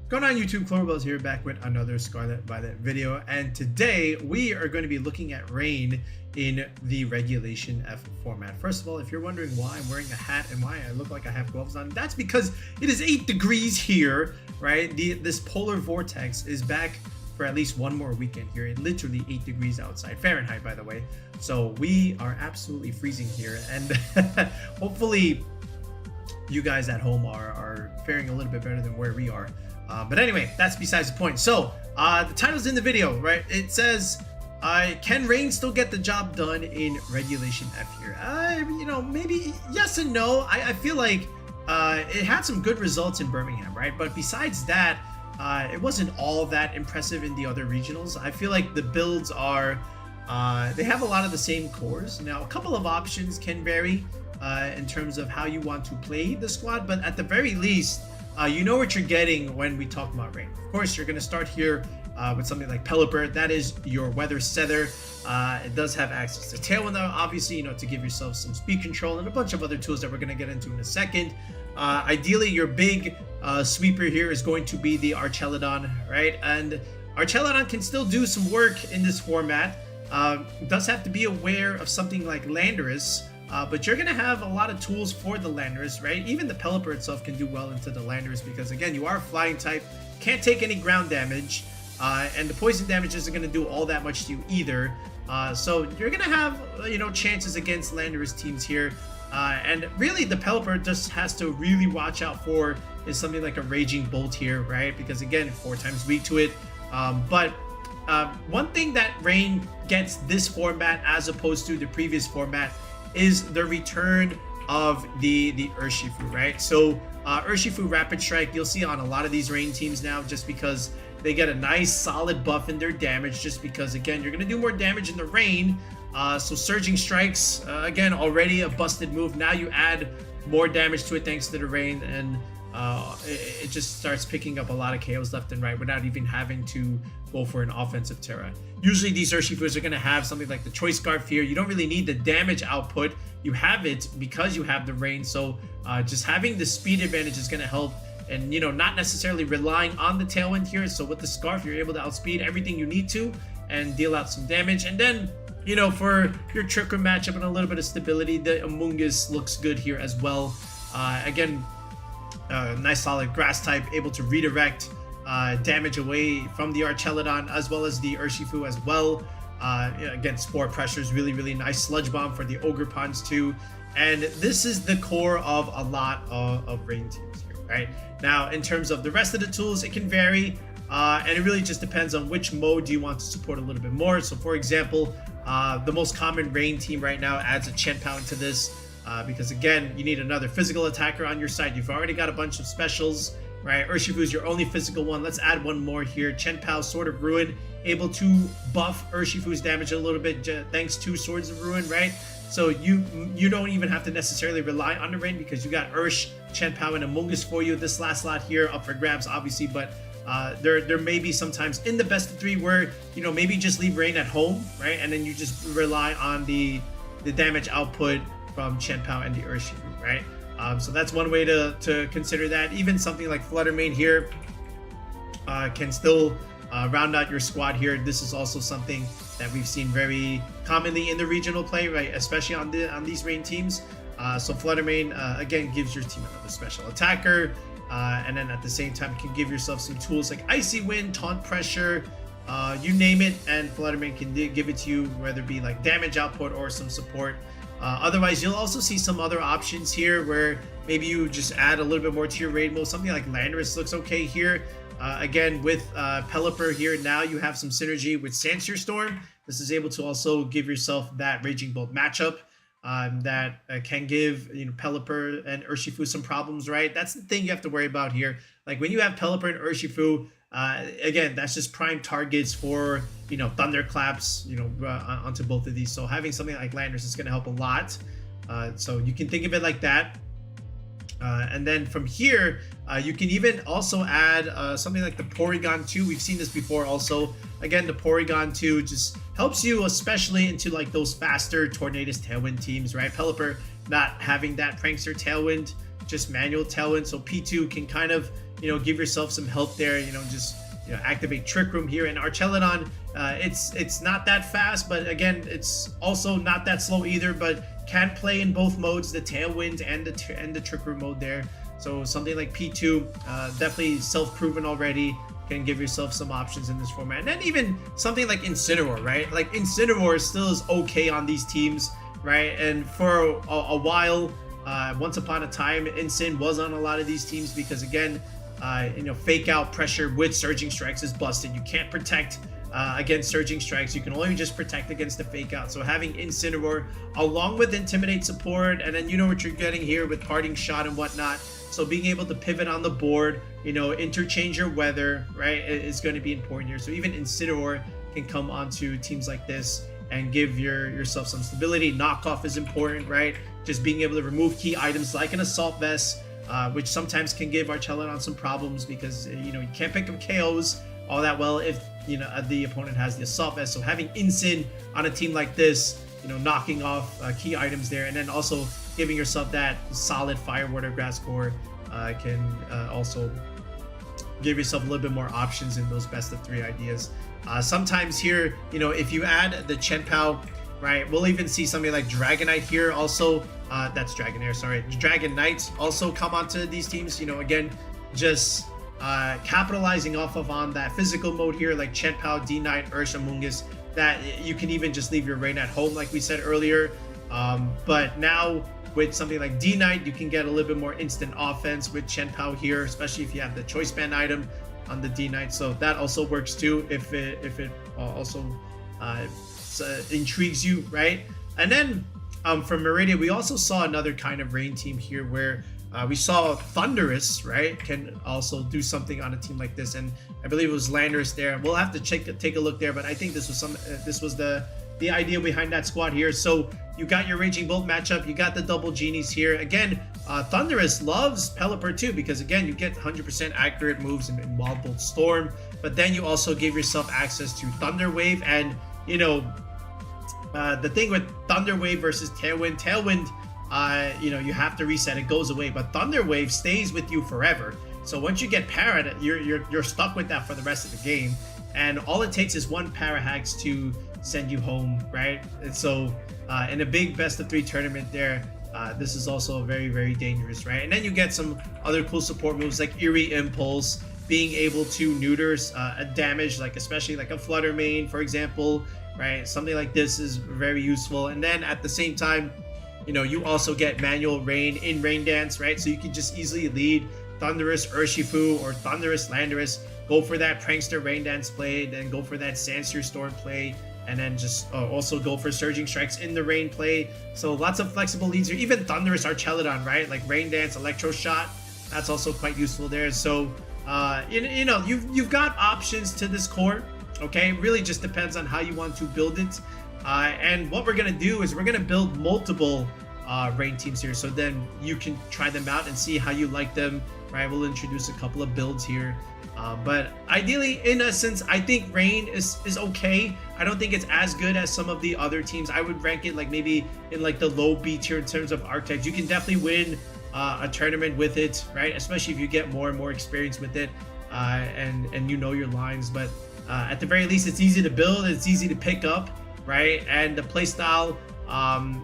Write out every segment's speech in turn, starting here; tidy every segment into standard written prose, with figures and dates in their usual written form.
What's going on YouTube? Cloverbells here, back with another Scarlet Violet video, and today we are going to be looking at rain in the Regulation F format. First of all, if you're wondering why I'm wearing a hat and why I look like I have gloves on, that's because it is 8 degrees here, right? This polar vortex is back for at least one more weekend here. It literally 8 degrees outside, Fahrenheit by the way. So we are absolutely freezing here, and hopefully you guys at home are faring a little bit better than where we are. But anyway, that's besides the point. So the title's in the video, right? It says, can rain still get the job done in Regulation F here? You know, maybe yes and no. I feel like it had some good results in Birmingham, right? But besides that, it wasn't all that impressive in the other regionals. I feel like the builds are, they have a lot of the same cores. Now, a couple of options can vary in terms of how you want to play the squad, but at the very least, you know what you're getting when we talk about rain. Of course, you're going to start here with something like Pelipper. That is your weather setter. It does have access to Tailwind, obviously, you know, to give yourself some speed control and a bunch of other tools that we're going to get into in a second. Ideally, your big sweeper here is going to be the Archaludon, right? And Archaludon can still do some work in this format. Does have to be aware of something like Landorus. But you're going to have a lot of tools for the Landorus, right? Even the Pelipper itself can do well into the Landorus because, again, you are flying type, can't take any ground damage, and the poison damage isn't going to do all that much to you either. So you're going to have, you know, chances against Landorus teams here. And really, the Pelipper just has to really watch out for is something like a Raging Bolt here, right? Because, again, 4 times weak to it. But one thing that Rain gets this format as opposed to the previous format is the return of the Urshifu, right? So Urshifu-Rapid Strike, you'll see on a lot of these rain teams now, just because they get a nice solid buff in their damage, just because, again, you're going to do more damage in the rain. So Surging Strikes, again, already a busted move. Now you add more damage to it thanks to the rain, and it just starts picking up a lot of KOs left and right without even having to go for an offensive Terra. Usually these Urshifus are going to have something like the Choice Scarf here. You don't really need the damage output. You have it because you have the rain. So just having the speed advantage is going to help, and, you know, not necessarily relying on the Tailwind here. So with the Scarf, you're able to outspeed everything you need to and deal out some damage. And then, you know, for your Trick Room matchup and a little bit of stability, the Amoongus looks good here as well. Again, nice solid grass type, able to redirect damage away from the Archaludon as well as the Urshifu as well. Again, Spore Pressure is really nice. Sludge Bomb for the Ogre Ponds too. And this is the core of a lot of rain teams here, right? Now, in terms of the rest of the tools, it can vary. And it really just depends on which mode do you want to support a little bit more. So, for example, the most common rain team right now adds a Chien-Pao into this. Because, again, you need another physical attacker on your side. You've already got a bunch of specials, right? Urshifu is your only physical one. Let's add one more here. Chien-Pao, Sword of Ruin, able to buff Urshifu's damage a little bit thanks to Swords of Ruin, right? So you don't even have to necessarily rely on the rain because you got Ursh, Chien-Pao, and Amoongus for you. This last slot here up for grabs, obviously, but there may be sometimes in the best of 3 where, you know, maybe just leave rain at home, right? And then you just rely on the damage output from Chien-Pao and the Urshifu, right? So that's one way to consider that. Even something like Flutter Mane here can still round out your squad here. This is also something that we've seen very commonly in the regional play, right? Especially on these rain teams. So Flutter Mane, again, gives your team another special attacker. And then at the same time, can give yourself some tools like Icy Wind, Taunt Pressure, you name it, and Flutter Mane can give it to you, whether it be like damage output or some support. Otherwise, you'll also see some other options here where maybe you just add a little bit more to your raid mode. Something like Landorus looks okay here. Again, with Pelipper here, now you have some synergy with Sandseer Storm. This is able to also give yourself that Raging Bolt matchup that can give, you know, Pelipper and Urshifu some problems, right? That's the thing you have to worry about here. Like when you have Pelipper and Urshifu, again, that's just prime targets for, you know, thunderclaps, you know, onto both of these. So having something like Landorus is going to help a lot. So you can think of it like that. And then from here, you can even also add something like the Porygon-2. We've seen this before also. Again, the Porygon-2 just helps you, especially into like those faster Tornadus Tailwind teams, right? Pelipper not having that Prankster Tailwind, just manual Tailwind. So P2 can kind of, give yourself some help there. Just activate Trick Room here. And Archaludon, it's not that fast, but again, it's also not that slow either, but can play in both modes, the Tailwind and the Trick Room mode there. So something like P2, definitely self-proven already, can give yourself some options in this format. And then even something like Incineroar, right? Like Incineroar still is okay on these teams, right? And for a while, once upon a time, Incin was on a lot of these teams because again, fake out pressure with Surging Strikes is busted. You can't protect against Surging Strikes. You can only just protect against the fake out. So having Incineroar along with Intimidate support, and then what you're getting here with Parting Shot and whatnot. So being able to pivot on the board, interchange your weather, right, is going to be important here. So even Incineroar can come onto teams like this and give yourself some stability. Knockoff is important, right? Just being able to remove key items like an Assault Vest, which sometimes can give Archaludon some problems because you can't pick up KOs all that well if the opponent has the Assault Vest. So having Incin on a team like this, knocking off key items there, and then also giving yourself that solid Fire, Water, Grass core can also give yourself a little bit more options in those best of 3 ideas. Sometimes here, if you add the Chien-Pao, right, we'll even see something like Dragonite here also. That's Dragonair, sorry. Dragonite also come onto these teams, again, just capitalizing off of on that physical mode here, like Chien-Pao, D-Knight, Amoongus, that you can even just leave your Rain at home, like we said earlier. But now with something like D-Knight, you can get a little bit more instant offense with Chien-Pao here, especially if you have the Choice Band item on the D-Knight. So that also works too if it also intrigues you, right? And then from Meridia, we also saw another kind of Rain team here where we saw Thundurus, right, can also do something on a team like this, and I believe it was Landorus there. We'll have to take a look there, but I think this was the idea behind that squad here. So you got your Raging Bolt matchup, you got the double genies here. Again, Thundurus loves Pelipper too because again, you get 100% accurate moves in Wild Bolt Storm, but then you also give yourself access to Thunder Wave, and the thing with Thunder Wave versus Tailwind, you have to reset, it goes away, but Thunder Wave stays with you forever. So once you get parried, you're stuck with that for the rest of the game, and all it takes is one Parahax to send you home, right? And so in a big best of 3 tournament there, this is also very, very dangerous, right? And then you get some other cool support moves like Eerie Impulse, being able to neuter a damage, like especially like a Flutter Mane, for example, right? Something like this is very useful. And then at the same time, you also get manual rain in Rain Dance, right? So you can just easily lead Thundurus Urshifu or Thundurus Landorus, go for that Prankster Rain Dance play, then go for that Sandstream Storm play, and then just also go for Surging Strikes in the Rain play. So lots of flexible leads here. Even Thundurus Archaludon, right? Like Rain Dance, Electro Shot, that's also quite useful there. So you've got options to this core. Okay, it really just depends on how you want to build it. And what we're gonna do is we're gonna build multiple Rain teams here, so then you can try them out and see how you like them, right? We'll introduce a couple of builds here, but ideally, in essence, I think Rain is okay. I don't think it's as good as some of the other teams. I would rank it like maybe in like the low B tier in terms of archetypes. You can definitely win a tournament with it, right? Especially if you get more and more experience with it, and your lines. But at the very least, it's easy to build, it's easy to pick up, right? And the playstyle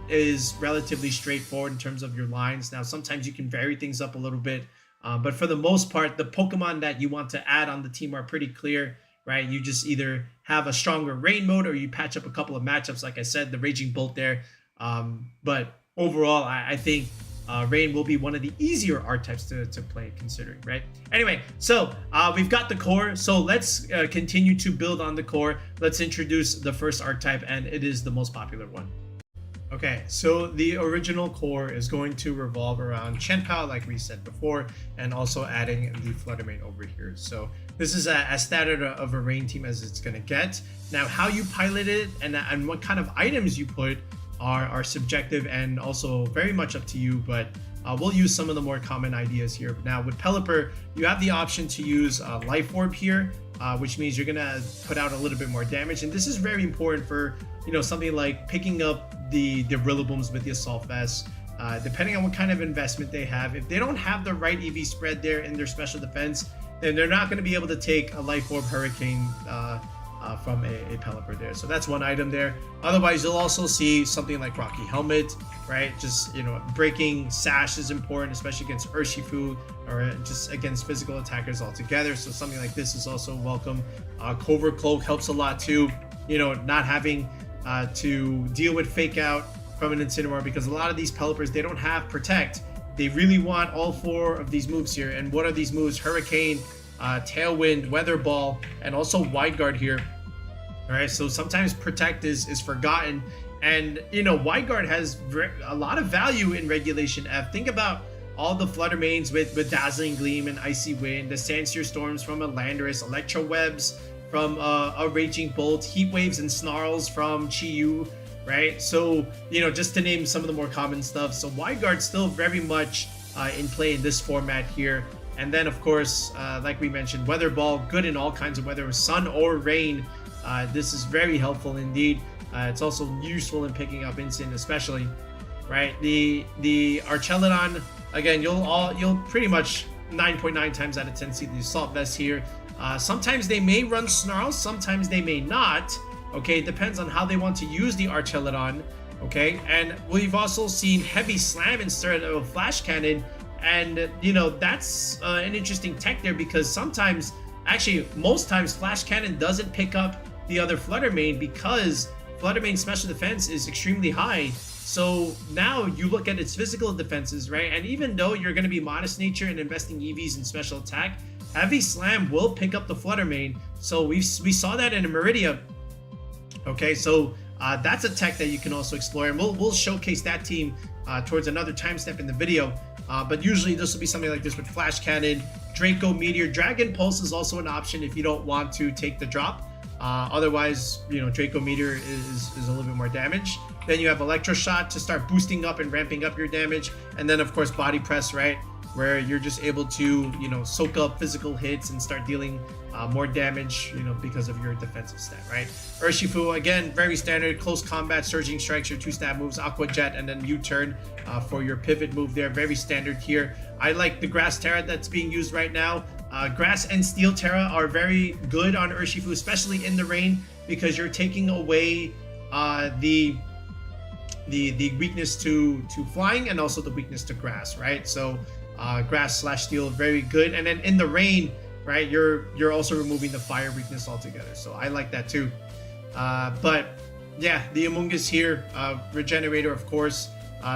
is relatively straightforward in terms of your lines. Now, sometimes you can vary things up a little bit, but for the most part, the Pokemon that you want to add on the team are pretty clear, right? You just either have a stronger Rain mode or you patch up a couple of matchups, like I said, the Raging Bolt there. But overall, I think Rain will be one of the easier archetypes to play, considering, right? Anyway, so we've got the core, so let's continue to build on the core. Let's introduce the first archetype, and it is the most popular one. Okay, so the original core is going to revolve around Chien-Pao, like we said before, and also adding the Flutter Mane over here. So this is as standard of a Rain team as it's going to get. Now, how you pilot it and what kind of items you put are subjective and also very much up to you, but we'll use some of the more common ideas here. Now, with Pelipper, you have the option to use Life Orb here, which means you're gonna put out a little bit more damage, and this is very important for something like picking up the Rillabooms with the Assault Vest. Depending on what kind of investment they have, if they don't have the right EV spread there in their special defense, then they're not going to be able to take a Life Orb Hurricane from a Pelipper there. So that's one item there. Otherwise, you'll also see something like Rocky Helmet, right? Just, you know, breaking Sash is important, especially against Urshifu or just against physical attackers altogether. So something like this is also welcome. Covert Cloak helps a lot too, you know, not having to deal with Fake Out from an Incineroar, because a lot of these Pelippers, they don't have Protect. They really want all 4 of these moves here. And what are these moves? Hurricane, Tailwind, Weather Ball, and also Wide Guard here. All right, so sometimes Protect is forgotten, and you know, Wide Guard has a lot of value in Regulation F. Think about all the Flutter Manes with Dazzling Gleam and Icy Wind, the Sandsear Storms from a Landorus, Electro Webs from a Raging Bolt, Heat Waves and Snarls from Chi-Yu, right? So, you know, just to name some of the more common stuff. So Wide Guard still very much in play in this format here. And then, of course, like we mentioned, Weather Ball, good in all kinds of weather, sun or rain. This is very helpful indeed. It's also useful in picking up Instant, especially, right? The Archaludon, again, you'll pretty much 9.9 times out of 10 see the Assault Vest here. Sometimes they may run Snarls, sometimes they may not. Okay, it depends on how they want to use the Archaludon. Okay, and we've also seen Heavy Slam instead of Flash Cannon. And, you know, that's an interesting tech there, because sometimes, actually, most times, Flash Cannon doesn't pick up the other Flutter Mane because Flutter Mane's special defense is extremely high. So now you look at its physical defenses, right? And even though you're going to be Modest Nature and investing EVs in special attack, Heavy Slam will pick up the Flutter Mane. So we saw that in a Meridia. Okay, so that's a tech that you can also explore, and we'll showcase that team towards another time step in the video. But usually this will be something like this with Flash Cannon, Draco Meteor. Dragon Pulse is also an option if you don't want to take the drop. Otherwise, you know, Draco Meteor is a little bit more damage. Then you have Electro Shot to start boosting up and ramping up your damage. And then, of course, Body Press, right? Where you're just able to, you know, soak up physical hits and start dealing more damage, you know, because of your defensive stat, right? Urshifu, again, very standard. Close Combat, Surging Strikes, your 2-stab moves, Aqua Jet, and then U-Turn for your pivot move there. Very standard here. I like the Grass Terra that's being used right now. Grass and Steel Terra are very good on Urshifu, especially in the rain, because you're taking away the weakness to flying and also the weakness to grass, right? So Grass/Steel, very good. And then in the rain, right, you're also removing the fire weakness altogether. So I like that too. But yeah, the Amoongus here, Regenerator, of course,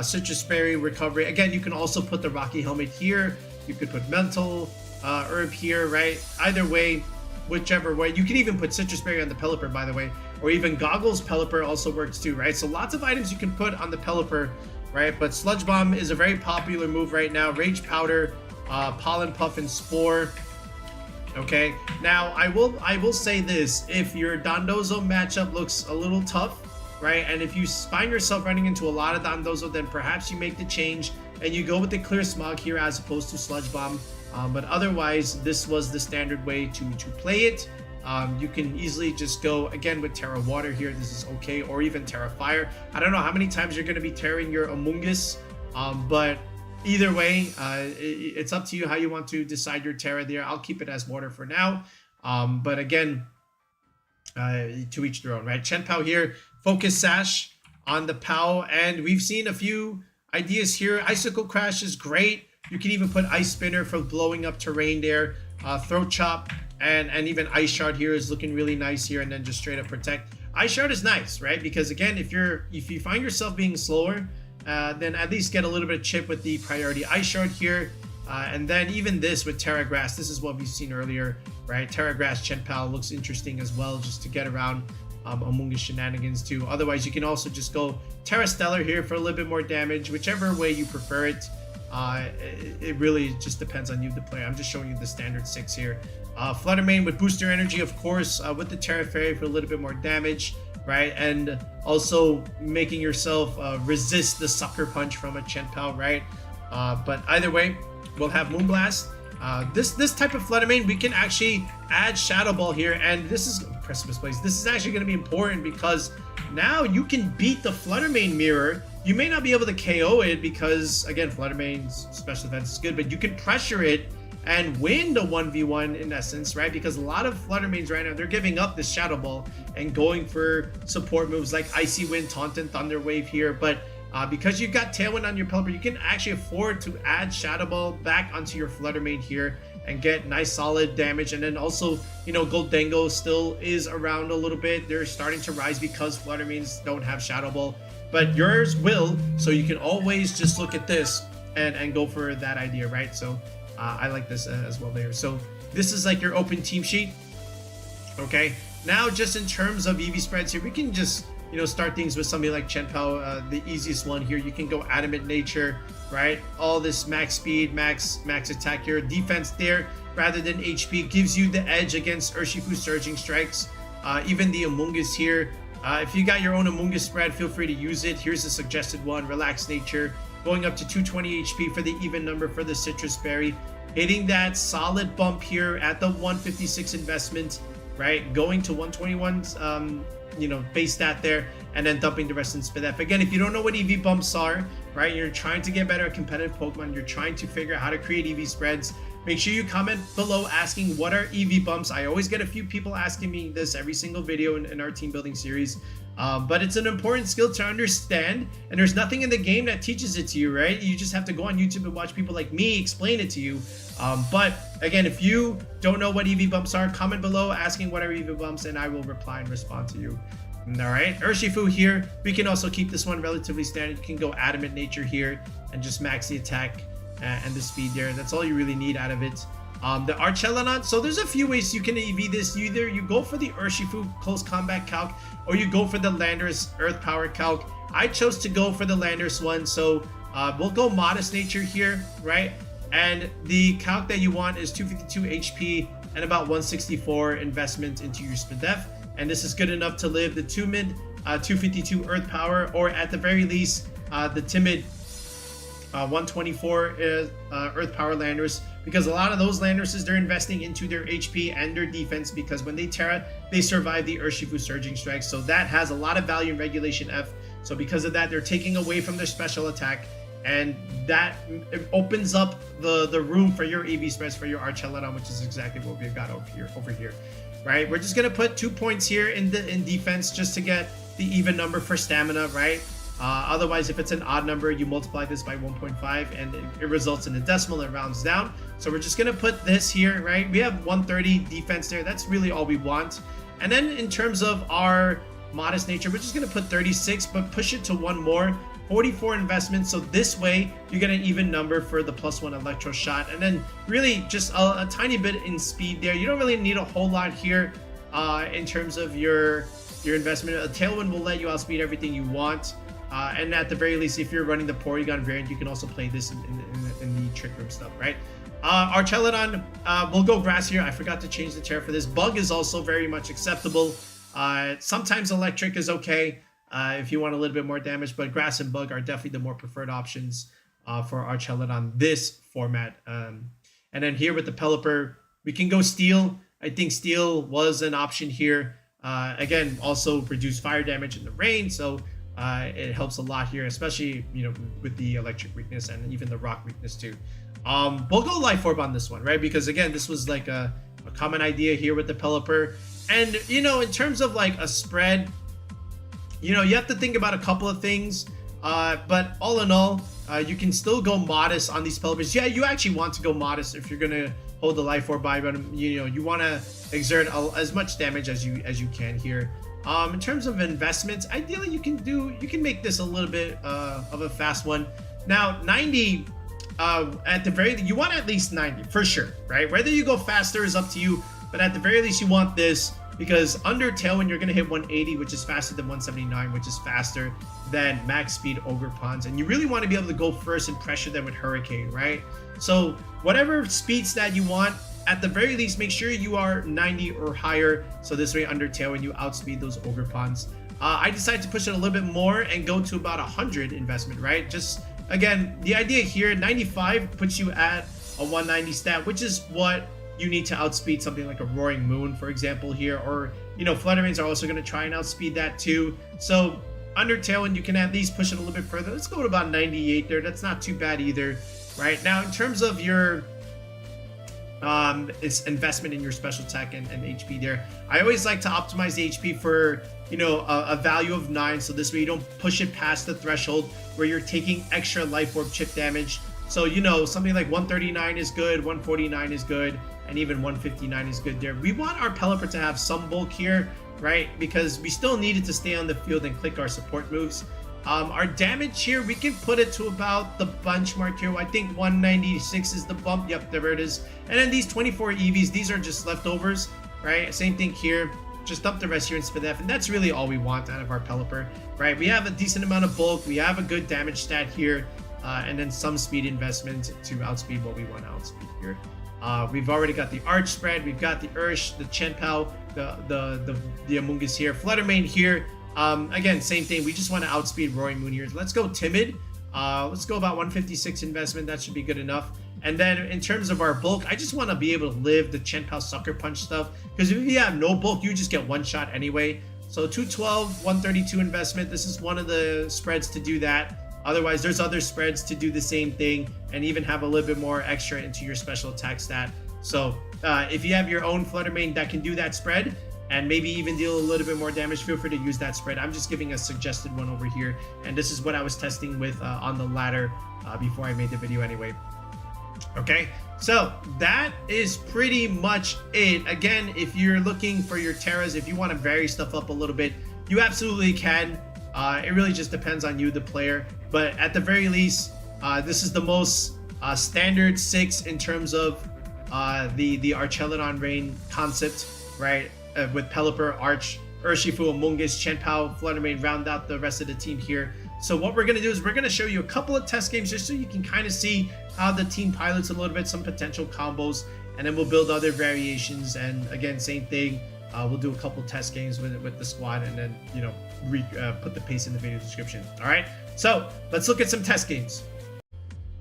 Citrus Berry, Recovery. Again, you can also put the Rocky Helmet here. You could put Mental Herb here, right? Either way, whichever way. You can even put Citrus Berry on the Pelipper, by the way, or even Goggles Pelipper also works too, right? So lots of items you can put on the Pelipper, right? But Sludge Bomb is a very popular move right now. Rage Powder, Pollen Puff, and Spore. Okay, now I will say this: if your Dondozo matchup looks a little tough, right, and if you find yourself running into a lot of Dondozo, then perhaps you make the change and you go with the Clear Smog here as opposed to Sludge Bomb. But otherwise, this was the standard way to play it. You can easily just go again with Terra Water here. This is okay, or even Terra Fire. I don't know how many times you're going to be tearing your Amoongus, but either way, it's up to you how you want to decide your Terra there. I'll keep it as Water for now. But again, to each their own, right? Chien-Pao here, Focus Sash on the Pao, and we've seen a few ideas here. Icicle Crash is great. You can even put Ice Spinner for blowing up terrain there. Throat Chop and even Ice Shard here is looking really nice here, and then just straight up Protect. Ice Shard is nice, right? Because again, if you find yourself being slower, then at least get a little bit of chip with the priority Ice Shard here. And then even this with Terra Grass, this is what we've seen earlier, right? Terra Grass Chien-Pao looks interesting as well, just to get around Amoongus shenanigans too. Otherwise, you can also just go Terra Stellar here for a little bit more damage, whichever way you prefer it. It really just depends on you, the player. I'm just showing you the standard 6 here. Flutter Mane with Booster Energy, of course, with the Terra Fairy for a little bit more damage, right? And also making yourself resist the Sucker Punch from a Chien-Pao, right? But either way, we'll have Moonblast. This type of Flutter Mane, we can actually add Shadow Ball here, and this is Precipice Blaze. This is actually going to be important because now you can beat the Flutter Mane mirror. You may not be able to KO it because, again, Flutter Mane's special defense is good, but you can pressure it and win the 1v1 in essence, right? Because a lot of Flutter Manes right now, they're giving up this Shadow Ball and going for support moves like Icy Wind, Taunt, and Thunder Wave here. But because you've got Tailwind on your Pelipper, you can actually afford to add Shadow Ball back onto your Flutter Mane here and get nice solid damage. And then also, you know, Goldengo still is around a little bit. They're starting to rise because Flutter Manes don't have Shadow Ball, but yours will. So you can always just look at this and go for that idea, right? So I like this as well there. So this is like your open team sheet. Okay, now just in terms of EV spreads here, we can just, you know, start things with somebody like Chien-Pao, the easiest one here. You can go Adamant Nature, right? All this max speed, max attack here, defense there rather than HP gives you the edge against Urshifu Surging Strikes. Even the Amoongus here, if you got your own Amoongus spread, feel free to use it. Here's a suggested one: Relaxed Nature, going up to 220 HP for the even number for the Citrus Berry, hitting that solid bump here at the 156 investment, right? Going to 121's you know, base stat there, and then dumping the rest in SpDef. Again, if you don't know what EV bumps are, right, you're trying to get better at competitive Pokemon, you're trying to figure out how to create EV spreads, make sure you comment below asking what are EV bumps. I always get a few people asking me this every single video in our team building series. But it's an important skill to understand, and there's nothing in the game that teaches it to you, right? You just have to go on YouTube and watch people like me explain it to you. But again, if you don't know what EV bumps are, comment below asking what are EV bumps, and I will reply and respond to you. All right, Urshifu here, we can also keep this one relatively standard. You can go Adamant Nature here and just max the attack and the speed there. That's all you really need out of it. The Archaludon, so there's a few ways you can EV this. Either you go for the Urshifu Close Combat Calc, or you go for the Landorus Earth Power Calc. I chose to go for the Landorus one, so we'll go Modest Nature here, right? And the calc that you want is 252 HP and about 164 investment into your SpDef. And this is good enough to live the 2-mid 252 Earth Power, or at the very least, the timid 124 Earth Power Landorus, because a lot of those Landoruses, they're investing into their HP and their defense, because when they Terra, they survive the Urshifu Surging Strike. So that has a lot of value in Regulation F. So because of that, they're taking away from their special attack, and that opens up the room for your EV spreads for your Archaludon, which is exactly what we've got over here, right? We're just gonna put 2 points here in defense just to get the even number for stamina, right? Otherwise, if it's an odd number, you multiply this by 1.5 and it results in a decimal and rounds down. So we're just gonna put this here, right? We have 130 defense there. That's really all we want. And then in terms of our Modest Nature, we're just gonna put 36, but push it to one more, 44 investment. So this way you get an even number for the +1 Electro Shot, and then really just a tiny bit in speed there. You don't really need a whole lot here in terms of your investment. A Tailwind will let you outspeed everything you want. And at the very least, if you're running the Porygon variant, you can also play this in the Trick Room stuff, right? Archaludon, we'll go Grass here. I forgot to change the Terra for this. Bug is also very much acceptable. Sometimes Electric is okay if you want a little bit more damage, but Grass and Bug are definitely the more preferred options for Archaludon this format. And then here with the Pelipper, we can go Steel. I think Steel was an option here. Again, also produce fire damage in the rain, so it helps a lot here, especially, you know, with the electric weakness and even the rock weakness too. We'll go Life Orb on this one, right? Because again, this was like a common idea here with the Pelipper. And, you know, in terms of like a spread, you know, you have to think about a couple of things. But all in all, you can still go Modest on these Pelippers. Yeah, you actually want to go Modest if you're gonna hold the Life Orb by, but you know, you want to exert as much damage as you can here. In terms of investments, ideally you can make this a little bit of a fast one. Now 90, at the very, you want at least 90 for sure, right? Whether you go faster is up to you, but at the very least you want this, because under Tailwind you're gonna hit 180, which is faster than 179, which is faster than max speed Ogerpons, and you really want to be able to go first and pressure them with Hurricane, right? So whatever speed stat you want, at the very least, make sure you are 90 or higher, so this way under Tailwind you outspeed those Ogerpons. I decided to push it a little bit more and go to about 100 investment, right? Just, again, the idea here, 95 puts you at a 190 stat, which is what you need to outspeed something like a Roaring Moon, for example, here, or, you know, Flutter Manes are also going to try and outspeed that too. So under Tailwind, you can at least push it a little bit further. Let's go to about 98 there. That's not too bad either, right? Now, in terms of your it's investment in your special attack and HP there. I always like to optimize the HP for, you know, a value of 9, so this way you don't push it past the threshold where you're taking extra life orb chip damage. So, you know, something like 139 is good, 149 is good, and even 159 is good there. We want our Pelipper to have some bulk here, right? Because we still need it to stay on the field and click our support moves. Our damage here, we can put it to about the benchmark here. I think 196 is the bump. Yep, there it is. And then these 24 EVs, these are just leftovers, right? Same thing here. Just dump the rest here in SpinF, and that's really all we want out of our Pelipper, right? We have a decent amount of bulk. We have a good damage stat here, and then some speed investment to outspeed what we want to outspeed here. We've already got the Arch spread. We've got the Ursh, the Chien-Pao, the Amoongus here, Flutter Mane here. Again, same thing. We just want to outspeed Roaring Moon here. Let's go Timid. Let's go about 156 investment. That should be good enough. And then in terms of our bulk, I just want to be able to live the Chien-Pao Sucker Punch stuff. Because if you have no bulk, you just get one shot anyway. So 212, 132 investment. This is one of the spreads to do that. Otherwise, there's other spreads to do the same thing and even have a little bit more extra into your special attack stat. So if you have your own Flutter Mane that can do that spread, and maybe even deal a little bit more damage, feel free to use that spread. I'm just giving a suggested one over here, and this is what I was testing with on the ladder before I made the video anyway. Okay, so that is pretty much it. Again, if you're looking for your Terras, if you want to vary stuff up a little bit, you absolutely can. It really just depends on you, the player, but at the very least, this is the most standard 6 in terms of the Archaludon Rain concept, right? With Pelipper, Arch, Urshifu, Amoongus, Chien-Pao, Flutter Mane round out the rest of the team here. So what we're going to do is we're going to show you a couple of test games just so you can kind of see how the team pilots a little bit, some potential combos, and then we'll build other variations. And again, same thing, we'll do a couple test games with the squad, and then, you know, put the pace in the video description. All right, so let's look at some test games.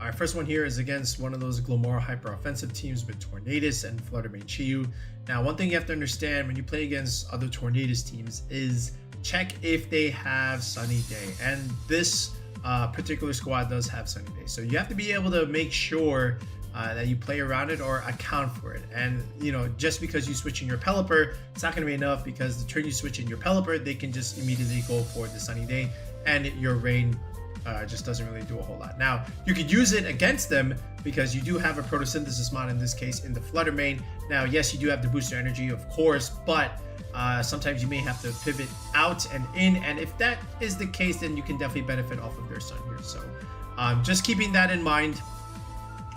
Our first one here is against one of those Glimmora hyper-offensive teams with Tornadus and Flutter Mane Chi-Yu. Now, one thing you have to understand when you play against other Tornadus teams is check if they have Sunny Day. And this particular squad does have Sunny Day. So you have to be able to make sure that you play around it or account for it. And, you know, just because you switch in your Pelipper, it's not going to be enough, because the turn you switch in your Pelipper, they can just immediately go for the Sunny Day, and your Rain just doesn't really do a whole lot. Now, you could use it against them because you do have a photosynthesis mod in this case in the Flutter Mane. Now, yes, you do have the booster energy, of course, but sometimes you may have to pivot out and in, and if that is the case, then you can definitely benefit off of their sun here. So just keeping that in mind.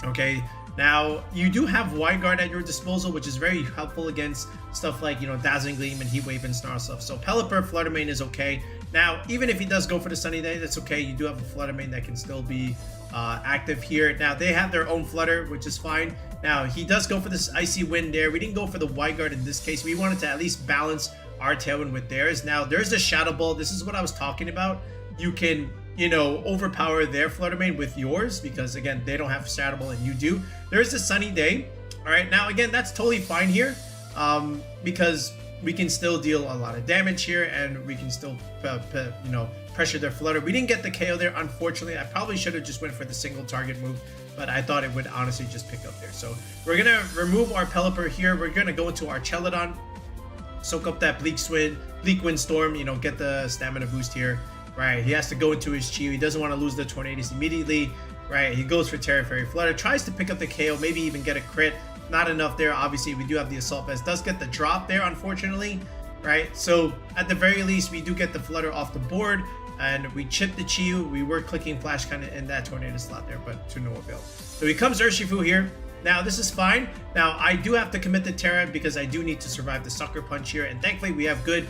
Okay, now you do have Wide Guard at your disposal, which is very helpful against stuff like, you know, Dazzling Gleam and Heat Wave and Snarl stuff. So Pelipper, Flutter Mane is okay. Now, even if he does go for the Sunny Day, that's okay. You do have a Flutter Mane that can still be active here. Now, they have their own Flutter, which is fine. Now, he does go for this Icy Wind there. We didn't go for the Wide Guard in this case. We wanted to at least balance our Tailwind with theirs. Now, there's the Shadow Ball. This is what I was talking about. You can, you know, overpower their Flutter Mane with yours because, again, they don't have Shadow Ball and you do. There's the Sunny Day. All right, now, again, that's totally fine here because we can still deal a lot of damage here, and we can still, you know, pressure their Flutter. We didn't get the KO there, unfortunately. I probably should have just went for the single target move, but I thought it would honestly just pick up there. So we're going to remove our Pelipper here. We're going to go into our Archaludon, soak up that Bleak Windstorm, you know, get the stamina boost here, right? He has to go into his Chi-Yu. He doesn't want to lose the Tornadus immediately, right? He goes for Terra Fairy Flutter, tries to pick up the KO, maybe even get a crit. Not enough there. Obviously, we do have the Assault Vest. Does get the drop there, unfortunately, right? So at the very least, we do get the Flutter off the board, and we chip the Chi-Yu. We were clicking Flash kind of in that Tornado slot there, but to no avail. So he comes Urshifu here. Now, this is fine. Now, I do have to commit the Terra because I do need to survive the Sucker Punch here, and thankfully, we have good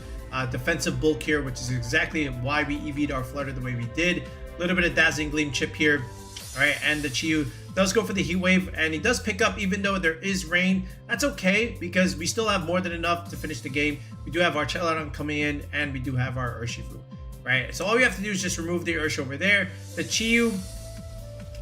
defensive bulk here, which is exactly why we EV'd our Flutter the way we did. A little bit of Dazzling Gleam chip here. All right, and the Chi-Yu does go for the Heat Wave, and he does pick up even though there is rain. That's okay because we still have more than enough to finish the game. We do have our Archaludon coming in, and we do have our Urshifu, right? So all we have to do is just remove the Ursh over there. The Chi-Yu,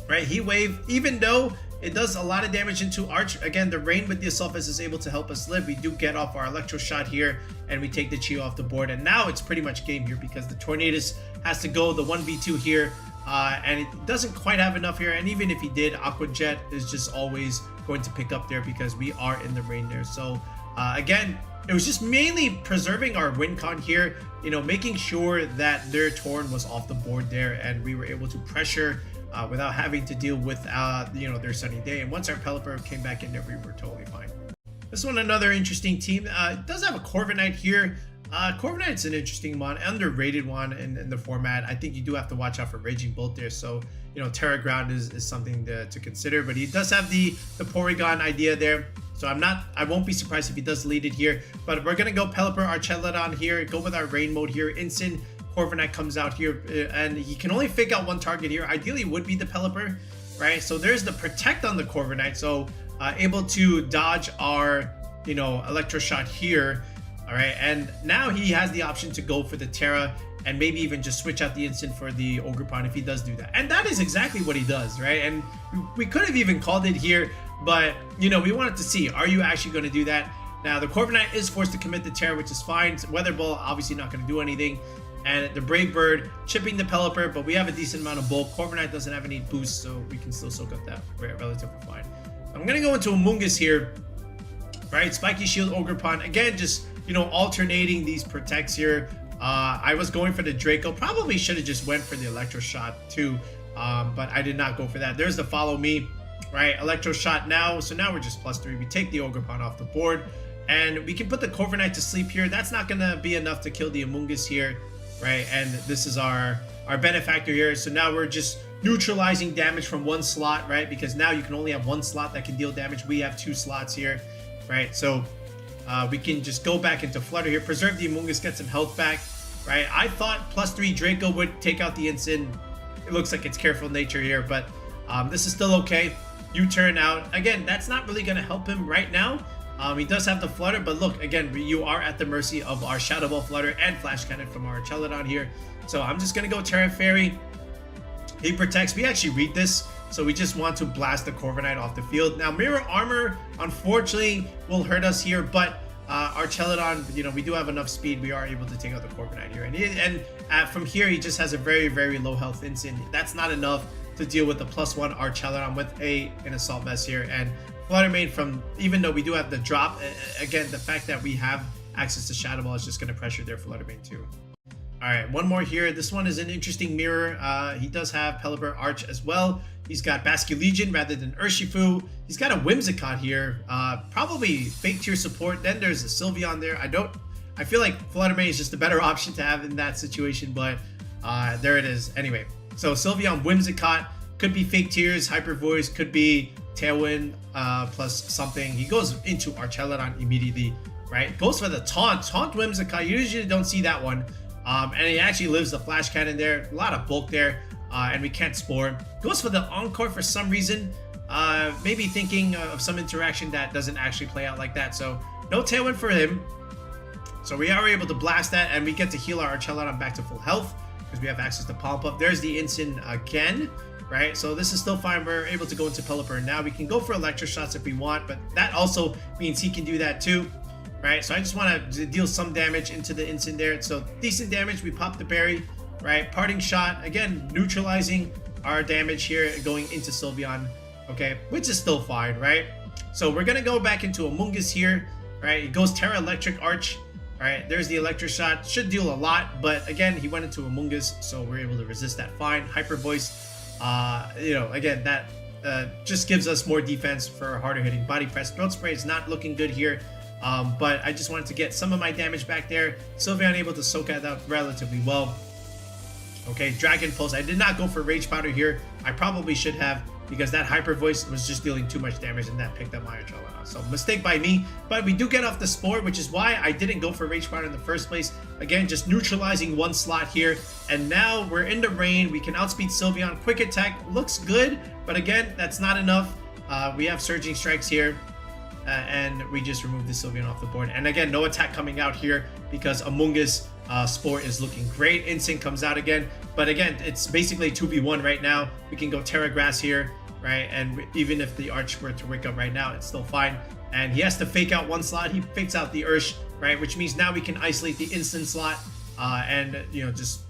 right? Heat Wave, even though it does a lot of damage into Arch, again, the rain with the Assault Vest is able to help us live. We do get off our Electro Shot here, and we take the Chi-Yu off the board, and now it's pretty much game here because the Tornadus has to go the 1v2 here and it doesn't quite have enough here. And even if he did, Aqua Jet is just always going to pick up there because we are in the rain there. So again, it was just mainly preserving our win con here, you know, making sure that their Torn was off the board there, and we were able to pressure without having to deal with you know, their Sunny Day. And once our Pelipper came back in there, we were totally fine. This one, another interesting team. It does have a Corviknight here. Corviknight's an interesting one, underrated one in the format. I think you do have to watch out for Raging Bolt there. So, you know, Terra Ground is something to consider. But he does have the Porygon idea there. So I won't be surprised if he does lead it here. But we're going to go Pelipper Archaludon here. Go with our Rain mode here. Instant Corviknight comes out here. And he can only fake out one target here. Ideally, it would be the Pelipper, right? So there's the Protect on the Corviknight. So able to dodge our, you know, Electro Shot here. All right, and now he has the option to go for the Terra and maybe even just switch out the instant for the Ogerpon if he does do that. And that is exactly what he does, right? And we could have even called it here, but, you know, we wanted to see, are you actually going to do that? Now, the Corviknight is forced to commit the Terra, which is fine. Weather Ball, obviously not going to do anything. And the Brave Bird, chipping the Pelipper, but we have a decent amount of bulk. Corviknight doesn't have any boost, so we can still soak up that relatively fine. I'm going to go into Amoongus here, right? Spiky Shield, Ogerpon. Again, just, you know, alternating these protects here. I was going for the Draco. Probably should have just went for the Electro Shot too, but I did not go for that. There's the Follow Me, right? Electro Shot now. So now we're just +3. We take the Ogerpon off the board, and we can put the Corviknight to sleep here. That's not going to be enough to kill the Amoongus here, right? And this is our benefactor here. So now we're just neutralizing damage from one slot, right? Because now you can only have one slot that can deal damage. We have 2 slots here, right? So we can just go back into Flutter here, preserve the Amoongus, get some health back, right? I thought +3 Draco would take out the instant. It looks like it's Careful Nature here, but this is still okay. U-turn out. Again, that's not really going to help him right now. He does have the Flutter, but look, again, you are at the mercy of our Shadow Ball Flutter and Flash Cannon from our Archaludon here. So I'm just going to go Terra Fairy. He protects. We actually read this. So we just want to blast the Corviknight off the field. Now, Mirror Armor, unfortunately, will hurt us here, but Archaludon, you know, we do have enough speed. We are able to take out the Corviknight here. And from here, he just has a very, very low health instant. That's not enough to deal with the +1 Archaludon with an Assault Vest here. And Flutter Mane, even though we do have the drop, again, the fact that we have access to Shadow Ball is just going to pressure their Flutter Mane too. All right, one more here. This one is an interesting mirror. He does have Pelipper Arch as well. He's got Basculegion rather than Urshifu. He's got a Whimsicott here. Probably fake tier support. Then there's a Sylveon there. I feel like Flutter Mane is just a better option to have in that situation, but there it is. Anyway, so Sylveon, Whimsicott, could be fake tiers, Hyper Voice, could be Tailwind plus something. He goes into Archaludon immediately, right? Goes for the Taunt Whimsicott. You usually don't see that one. And he actually lives the Flash Cannon there. A lot of bulk there. And we can't Spore. Goes for the Encore for some reason. Maybe thinking of some interaction that doesn't actually play out like that. So no Tailwind for him. So we are able to blast that, and we get to heal our Archaludon back to full health because we have access to Pump Up. There's the instant again, right? So this is still fine. We're able to go into Pelipper. Now we can go for Electro Shots if we want, but that also means he can do that too. Right, so I just want to deal some damage into the instant there. So decent damage. We pop the berry, right? Parting Shot, again, neutralizing our damage here, going into Sylveon, okay? Which is still fine, right? So we're going to go back into Amoongus here, right? It goes Terra Electric Arch, right? There's the Electro Shot. Should deal a lot, but again, he went into Amoongus, so we're able to resist that fine. Hyper Voice, you know, again, that just gives us more defense for harder hitting Body Press. Throat Spray is not looking good here. But I just wanted to get some of my damage back there. Sylveon able to soak that out relatively well. Okay, Dragon Pulse. I did not go for Rage Powder here. I probably should have, because that Hyper Voice was just dealing too much damage, and that picked up my Archaludon. So mistake by me. But we do get off the Spore, which is why I didn't go for Rage Powder in the first place. Again, just neutralizing one slot here. And now we're in the rain. We can outspeed Sylveon. Quick Attack looks good, but again, that's not enough. We have Surging Strikes here. And we just removed the Sylveon off the board. And again, no attack coming out here because Amoongus Spore is looking great. Instinct comes out again. But again, it's basically 2v1 right now. We can go Terra Grass here, right? And even if the Arch were to wake up right now, it's still fine. And he has to fake out one slot. He fakes out the Ursh, right? Which means now we can isolate the instant slot and, you know, just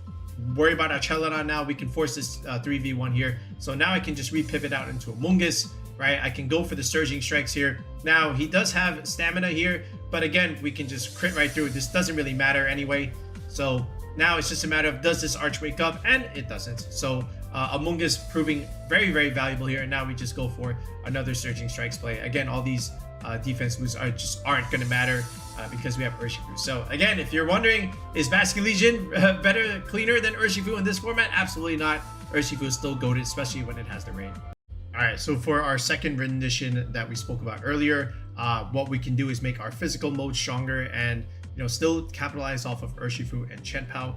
worry about Archaludon now. We can force this 3v1 here. So now I can just repivot out into Amoongus, right? I can go for the Surging Strikes here. Now, he does have stamina here, but again, we can just crit right through. This doesn't really matter anyway. So now it's just a matter of, does this Arch wake up? And it doesn't. So Amoongus proving very, very valuable here. And now we just go for another Surging Strikes play. Again, all these defense moves aren't going to matter because we have Urshifu. So again, if you're wondering, is Basculegion better, cleaner than Urshifu in this format? Absolutely not. Urshifu is still goated, especially when it has the rain. All right, so for our second rendition that we spoke about earlier, what we can do is make our physical mode stronger and still capitalize off of Urshifu and Chien-Pao.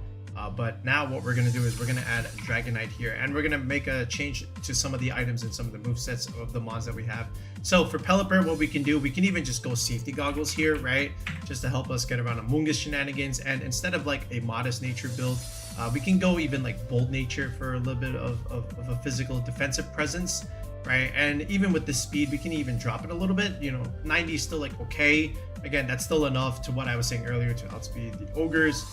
But now what we're going to do is we're going to add Dragonite here, and we're going to make a change to some of the items and some of the movesets of the mons that we have. So for Pelipper, what we can do, we can even just go safety goggles here, right? Just to help us get around Amoongus shenanigans. And instead of like a modest nature build, we can go even like bold nature for a little bit of a physical defensive presence, right? And even with the speed, we can even drop it a little bit. 90 is still like okay. Again, that's still enough to what I was saying earlier to outspeed the ogres.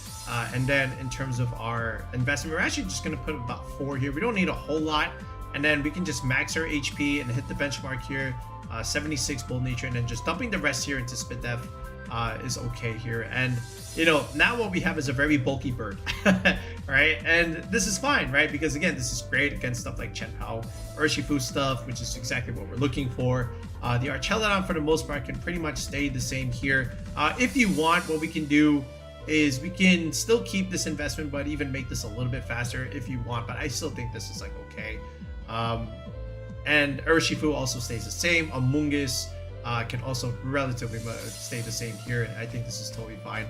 And then in terms of our investment, we're actually just going to put about 4 here. We don't need a whole lot. And then we can just max our HP and hit the benchmark here. 76 bold nature, and then just dumping the rest here into spit def is okay here. And now what we have is a very bulky bird, right? And this is fine, right? Because again, this is great against stuff like Chien-Pao, Urshifu stuff, which is exactly what we're looking for. The Archaludon for the most part can pretty much stay the same here. If you want, what we can do is we can still keep this investment, but even make this a little bit faster if you want. But I still think this is like okay. And Urshifu also stays the same. Amoongus can also relatively stay the same here, and I think this is totally fine.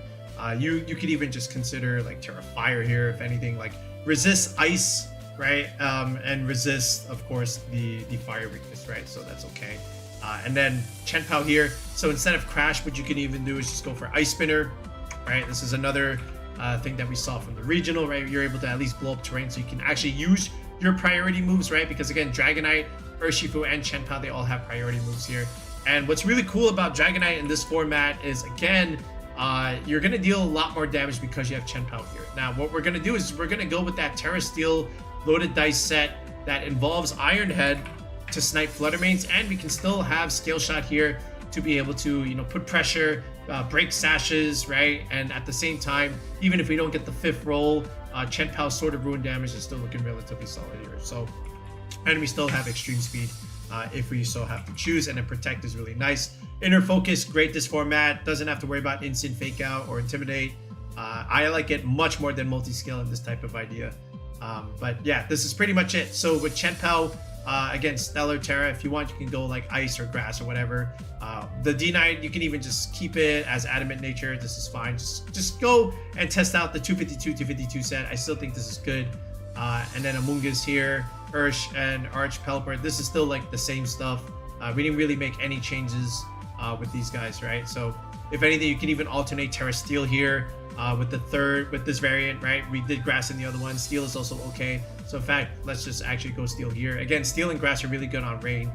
You could even just consider like Terra Fire here, if anything, like resist ice, right? And resist, of course, the fire weakness, right? So that's okay. And then Chien-Pao here. So instead of Crash, what you can even do is just go for Ice Spinner, right? This is another thing that we saw from the regional, right? You're able to at least blow up terrain, so you can actually use your priority moves, right? Because again, Dragonite, Urshifu, and Chien-Pao, they all have priority moves here. And what's really cool about Dragonite in this format is, again, you're going to deal a lot more damage because you have Chien-Pao here. Now, what we're going to do is we're going to go with that Terra Steel loaded dice set that involves Iron Head to snipe Flutter Manes, and we can still have Scale Shot here to be able to, put pressure, break sashes, right? And at the same time, even if we don't get the 5th roll, Chien-Pao's Sword of Ruin damage is still looking relatively solid here. So, and we still have extreme speed if we so have to choose, and then Protect is really nice. Inner Focus, great this format, doesn't have to worry about instant fake out or intimidate. I like it much more than multi-scale in this type of idea. But yeah, this is pretty much it. So with Chien-Pao, again, Stellar Terra, if you want, you can go like Ice or Grass or whatever. The D9, you can even just keep it as Adamant Nature. This is fine. Just go and test out the 252 set. I still think this is good. And then Amoongus here, Ursh and Arch Pelipper. This is still like the same stuff. We didn't really make any changes with these guys, right? So if anything, you can even alternate Terra Steel here with this variant, right? We did Grass in the other one. Steel is also okay. So in fact, let's just actually go Steel here. Again, Steel and Grass are really good on rain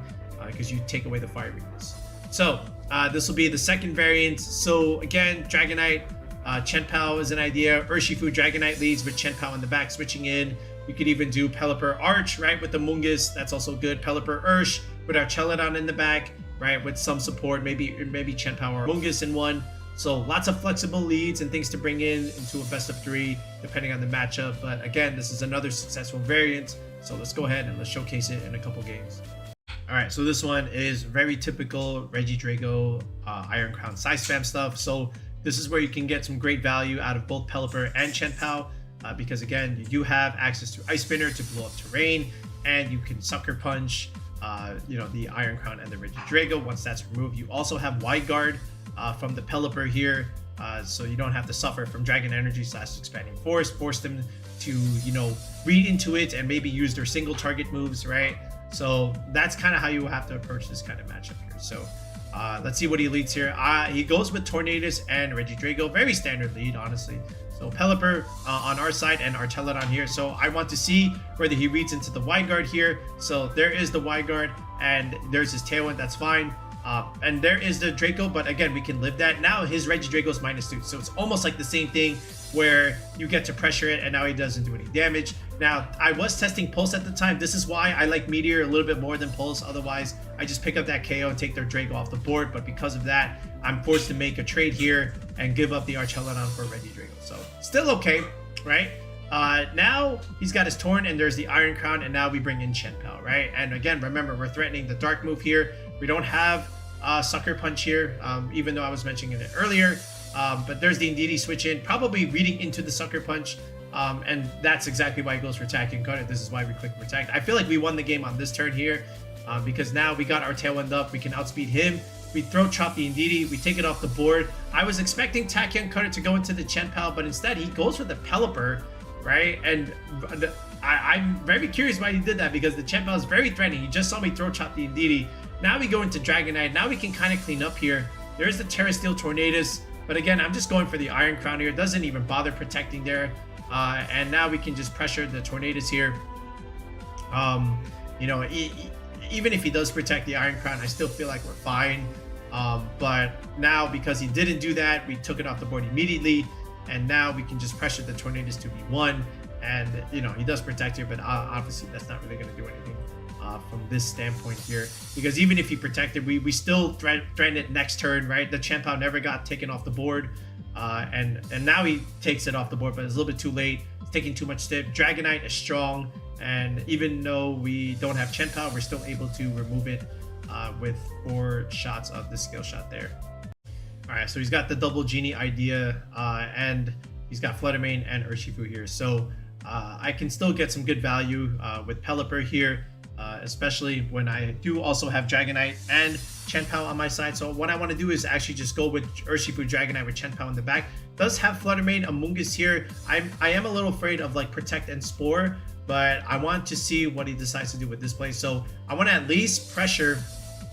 because you take away the fire weakness. So this will be the second variant. So again, Dragonite, Chien-Pao is an idea. Urshifu, Dragonite leads with Chien-Pao in the back switching in. We could even do Pelipper Arch, right, with the Amoongus. That's also good. Pelipper Ursh with Archaludon in the back, right, with some support. Maybe Chien-Pao or Amoongus in one. So lots of flexible leads and things to bring into a best of 3, depending on the matchup. But again, this is another successful variant. So let's go ahead and let's showcase it in a couple games. All right, so this one is very typical Regidrago, Iron Crown side spam stuff. So this is where you can get some great value out of both Pelipper and Chien-Pao. Because again, you do have access to Ice Spinner to blow up terrain, and you can Sucker Punch, the Iron Crown and the Regidrago. Once that's removed, you also have Wide Guard from the Pelipper here, so you don't have to suffer from Dragon Energy / Expanding Force. Force them to, read into it and maybe use their single target moves, right? So that's kind of how you have to approach this kind of matchup here. So let's see what he leads here. He goes with Tornadus and Regidrago, very standard lead, honestly. So Pelipper on our side and Archaludon here. So I want to see whether he reads into the Wide Guard here. So there is the Wide Guard, and there's his Tailwind. That's fine. And there is the Draco, but again, we can live that. Now his Regidrago is -2, so it's almost like the same thing where you get to pressure it and now he doesn't do any damage. Now, I was testing Pulse at the time. This is why I like Meteor a little bit more than Pulse. Otherwise, I just pick up that KO and take their Draco off the board. But because of that, I'm forced to make a trade here and give up the Archaludon for Regidrago. So, still okay, right? Now, he's got his Torn and there's the Iron Crown, and now we bring in Chien-Pao, right? And again, remember, we're threatening the Dark move here. We don't have Sucker Punch here, even though I was mentioning it earlier. But there's the Indeedee switch in, probably reading into the Sucker Punch. And that's exactly why he goes for Tachyon Cutter. This is why we click Protect. I feel like we won the game on this turn here because now we got our Tailwind up. We can outspeed him. We Throat Chop the Indeedee. We take it off the board. I was expecting Tachyon Cutter to go into the Chien-Pao, but instead he goes for the Pelipper, right? And I'm very curious why he did that because the Chien-Pao is very threatening. He just saw me Throat Chop the Indeedee. Now we go into Dragonite. Now we can kind of clean up here. There's the Terra Steel Tornadus. But again, I'm just going for the Iron Crown here. Doesn't even bother protecting there. And now we can just pressure the Tornadus here. You know, even if he does protect the Iron Crown, I still feel like we're fine. But now, because he didn't do that, we took it off the board immediately. And now we can just pressure the Tornadus to B1. And, you know, he does protect here, but obviously that's not really going to do anything from this standpoint here. Because even if he protected, we still threatened it next turn, right? The Chien-Pao never got taken off the board. And now he takes it off the board, but it's a little bit too late. It's taking too much step. Dragonite is strong, and even though we don't have Chien-Pao, we're still able to remove it with 4 shots of the skill shot there. All right, so he's got the double Genie idea, and he's got Flutter Mane and Urshifu here. So I can still get some good value with Pelipper here, especially when I do also have Dragonite and Chien-Pao on my side. So what I want to do is actually just go with Urshifu Dragonite with Chien-Pao in the back. Does have Flutter Mane, Amoongus here. I am a little afraid of like Protect and Spore, but I want to see what he decides to do with this play. So I want to at least pressure,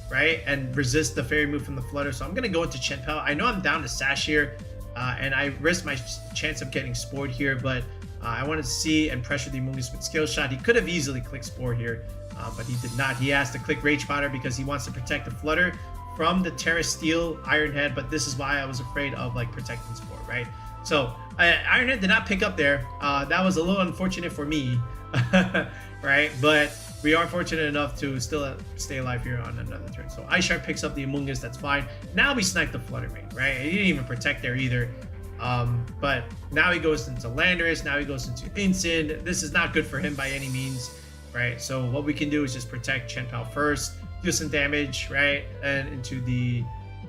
right, and resist the fairy move from the Flutter. So I'm going to go into Chien-Pao. I know I'm down to Sash here, and I risk my chance of getting Spored here, but I wanted to see and pressure the Amoongus with Skill Shot. He could have easily clicked Spore here, but he did not. He has to click Rage Powder because he wants to protect the Flutter from the Terra Steel Iron Head, but this is why I was afraid of like protecting Spore, right? So Iron Head did not pick up there. That was a little unfortunate for me, right? But we are fortunate enough to still stay alive here on another turn. So Ice Shard picks up the Amoongus, that's fine. Now we snipe the Flutter Mane, right? He didn't even protect there either. But now he goes into Landorus, now he goes into Incin. This is not good for him by any means, right? So what we can do is just protect Chien-Pao first, do some damage, right? And into the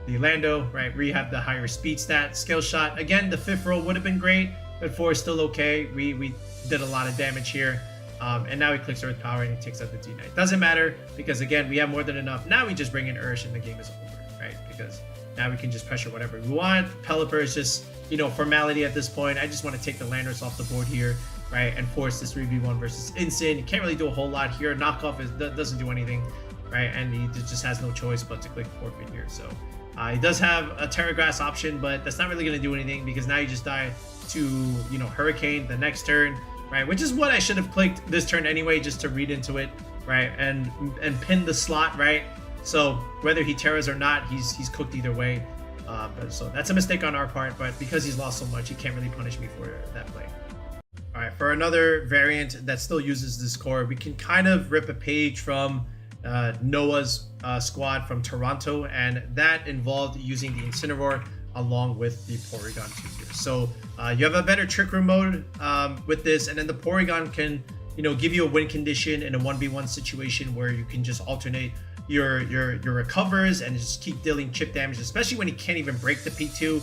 Lando, right? Where you have the higher speed stat. Skill Shot, again, the 5th roll would have been great, but 4 is still okay. We did a lot of damage here. And now he clicks Earth Power and he takes out the D-Knight. Doesn't matter because, again, we have more than enough. Now we just bring in Ursh and the game is over, right? Because now we can just pressure whatever we want. Pelipper is just, you know, formality at this point. I just want to take the Landorus off the board here, right? And force this 3v1 versus Incin. You can't really do a whole lot here. Knockoff doesn't do anything, right? And he just has no choice but to click Forfeit here. So he does have a Terra Grass option, but that's not really going to do anything because now you just die to, you know, Hurricane the next turn, right? Which is what I should have clicked this turn anyway, just to read into it, right? And pin the slot, right? So whether he Terras or not, he's cooked either way. But so that's a mistake on our part, but because he's lost so much, he can't really punish me for that play. All right, for another variant that still uses this core, we can kind of rip a page from Noah's squad from Toronto, and that involved using the Incineroar along with the Porygon-2 here. So you have a better Trick Room mode with this, and then the Porygon can, you know, give you a win condition in a 1v1 situation where you can just alternate your recovers and just keep dealing chip damage, especially when he can't even break the P2.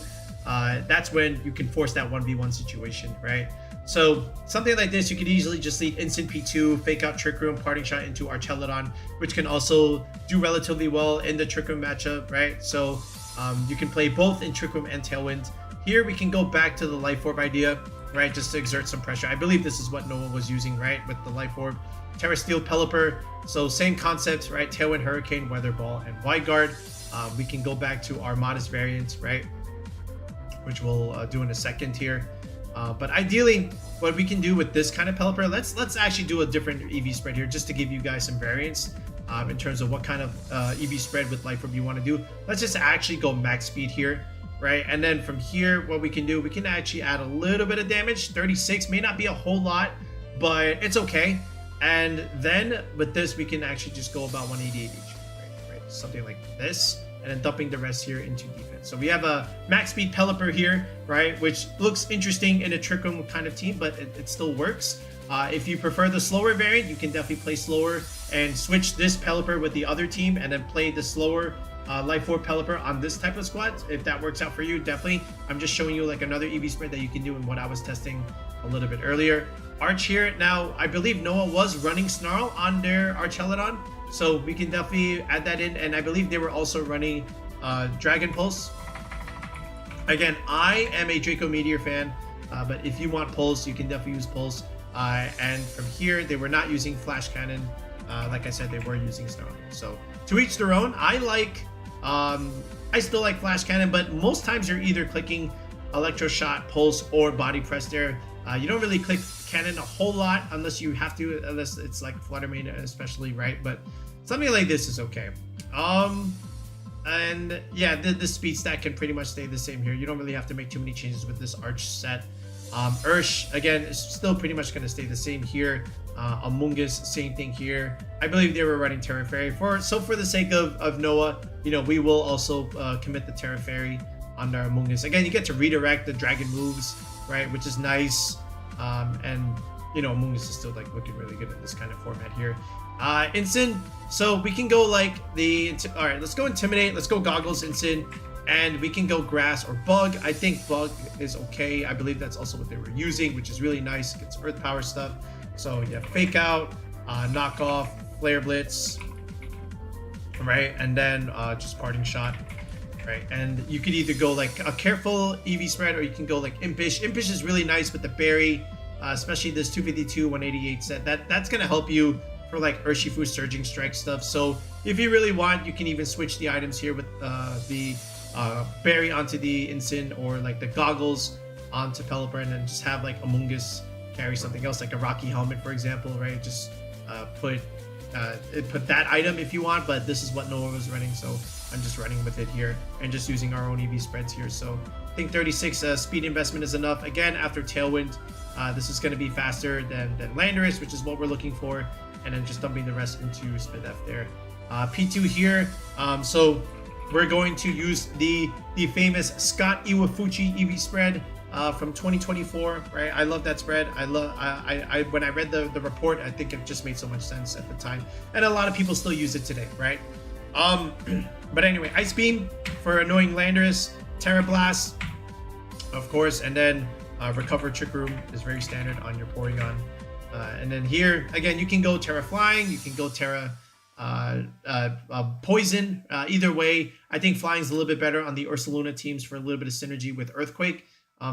That's when you can force that 1v1 situation, right? So something like this, you could easily just lead instant P2, fake out Trick Room, Parting Shot into Archaludon, which can also do relatively well in the Trick Room matchup, right? So you can play both in Trick Room and Tailwind. Here we can go back to the Life Orb idea, right? Just to exert some pressure. I believe this is what Noah was using, right? With the Life Orb. Terra Steel, Pelipper. So same concept, right? Tailwind, Hurricane, Weather Ball, and Wide Guard. We can go back to our modest variants, right? Which we'll do in a second here. But ideally, what we can do with this kind of Pelipper, let's actually do a different EV spread here just to give you guys some variance. in terms of what kind of EV spread with Life Orb you want to do. Let's just actually go max speed here, right? And then from here, what we can do, we can actually add a little bit of damage. 36 may not be a whole lot, but it's okay. And then with this, we can actually just go about 188 HP, right? Something like this, and then dumping the rest here into defense. So we have a max speed Pelipper here, right? Which looks interesting in a Trick Room kind of team, but it still works. If you prefer the slower variant, you can definitely play slower and switch this Pelipper with the other team and then play the slower Life Orb Pelipper on this type of squad. If that works out for you, definitely. I'm just showing you like another EV spread that you can do in what I was testing a little bit earlier. Arch here. Now, I believe Noah was running Snarl on their Archaludon, so we can definitely add that in. And I believe they were also running Dragon Pulse. Again, I am a Draco Meteor fan, but if you want Pulse, you can definitely use Pulse. And from here, they were not using Flash Cannon. Like I said, they were using Snarl. So to each their own. I still like Flash Cannon, but most times you're either clicking Electro Shot, Pulse, or Body Press there. You don't really click Cannon a whole lot unless you have to, unless it's like Flutter Mane especially, right? But something like this is okay. And yeah, the speed stack can pretty much stay the same here. You don't really have to make too many changes with this Arch set. Ursh, again, is still pretty much going to stay the same here. Amoongus, same thing here. I believe they were running Terra Fairy. So for the sake of Noah, you know, we will also commit the Terra Fairy on our Amoongus. Again, you get to redirect the dragon moves, right, which is nice. And, you know, Amoongus is still like looking really good in this kind of format here. Ensign, so we can go like all right, let's go Intimidate, let's go Goggles, Ensign. And we can go Grass or Bug. I think Bug is okay. I believe that's also what they were using, which is really nice. It gets Earth Power stuff. So yeah, Fake Out, Knock Off, Flare Blitz, right? And then just Parting Shot, right? And you could either go like a careful EV spread, or you can go like Impish. Impish is really nice with the berry, especially this 252, 188 set. That's gonna help you for like Urshifu Surging Strike stuff. So if you really want, you can even switch the items here with the berry onto the Ensign, or like the Goggles onto Pelipper, and then just have like Amoongus carry something else, like a Rocky Helmet, for example, right? Just put that item if you want, but this is what Noah was running, so I'm just running with it here and just using our own EV spreads here. So I think 36 speed investment is enough. Again, after Tailwind, this is going to be faster than Landorus, which is what we're looking for, and then just dumping the rest into SpidF there. P2 here, so we're going to use the famous Scott Iwafuchi EV spread from 2024, right? I love that spread. I when I read the report, I think it just made so much sense at the time, and a lot of people still use it today, right? But anyway, Ice Beam for annoying Landorus, Terra Blast, of course, and then Recover Trick Room is very standard on your Porygon. And then here again, you can go Terra Flying, you can go Terra Poison. Either way, I think Flying is a little bit better on the Ursaluna teams for a little bit of synergy with Earthquake.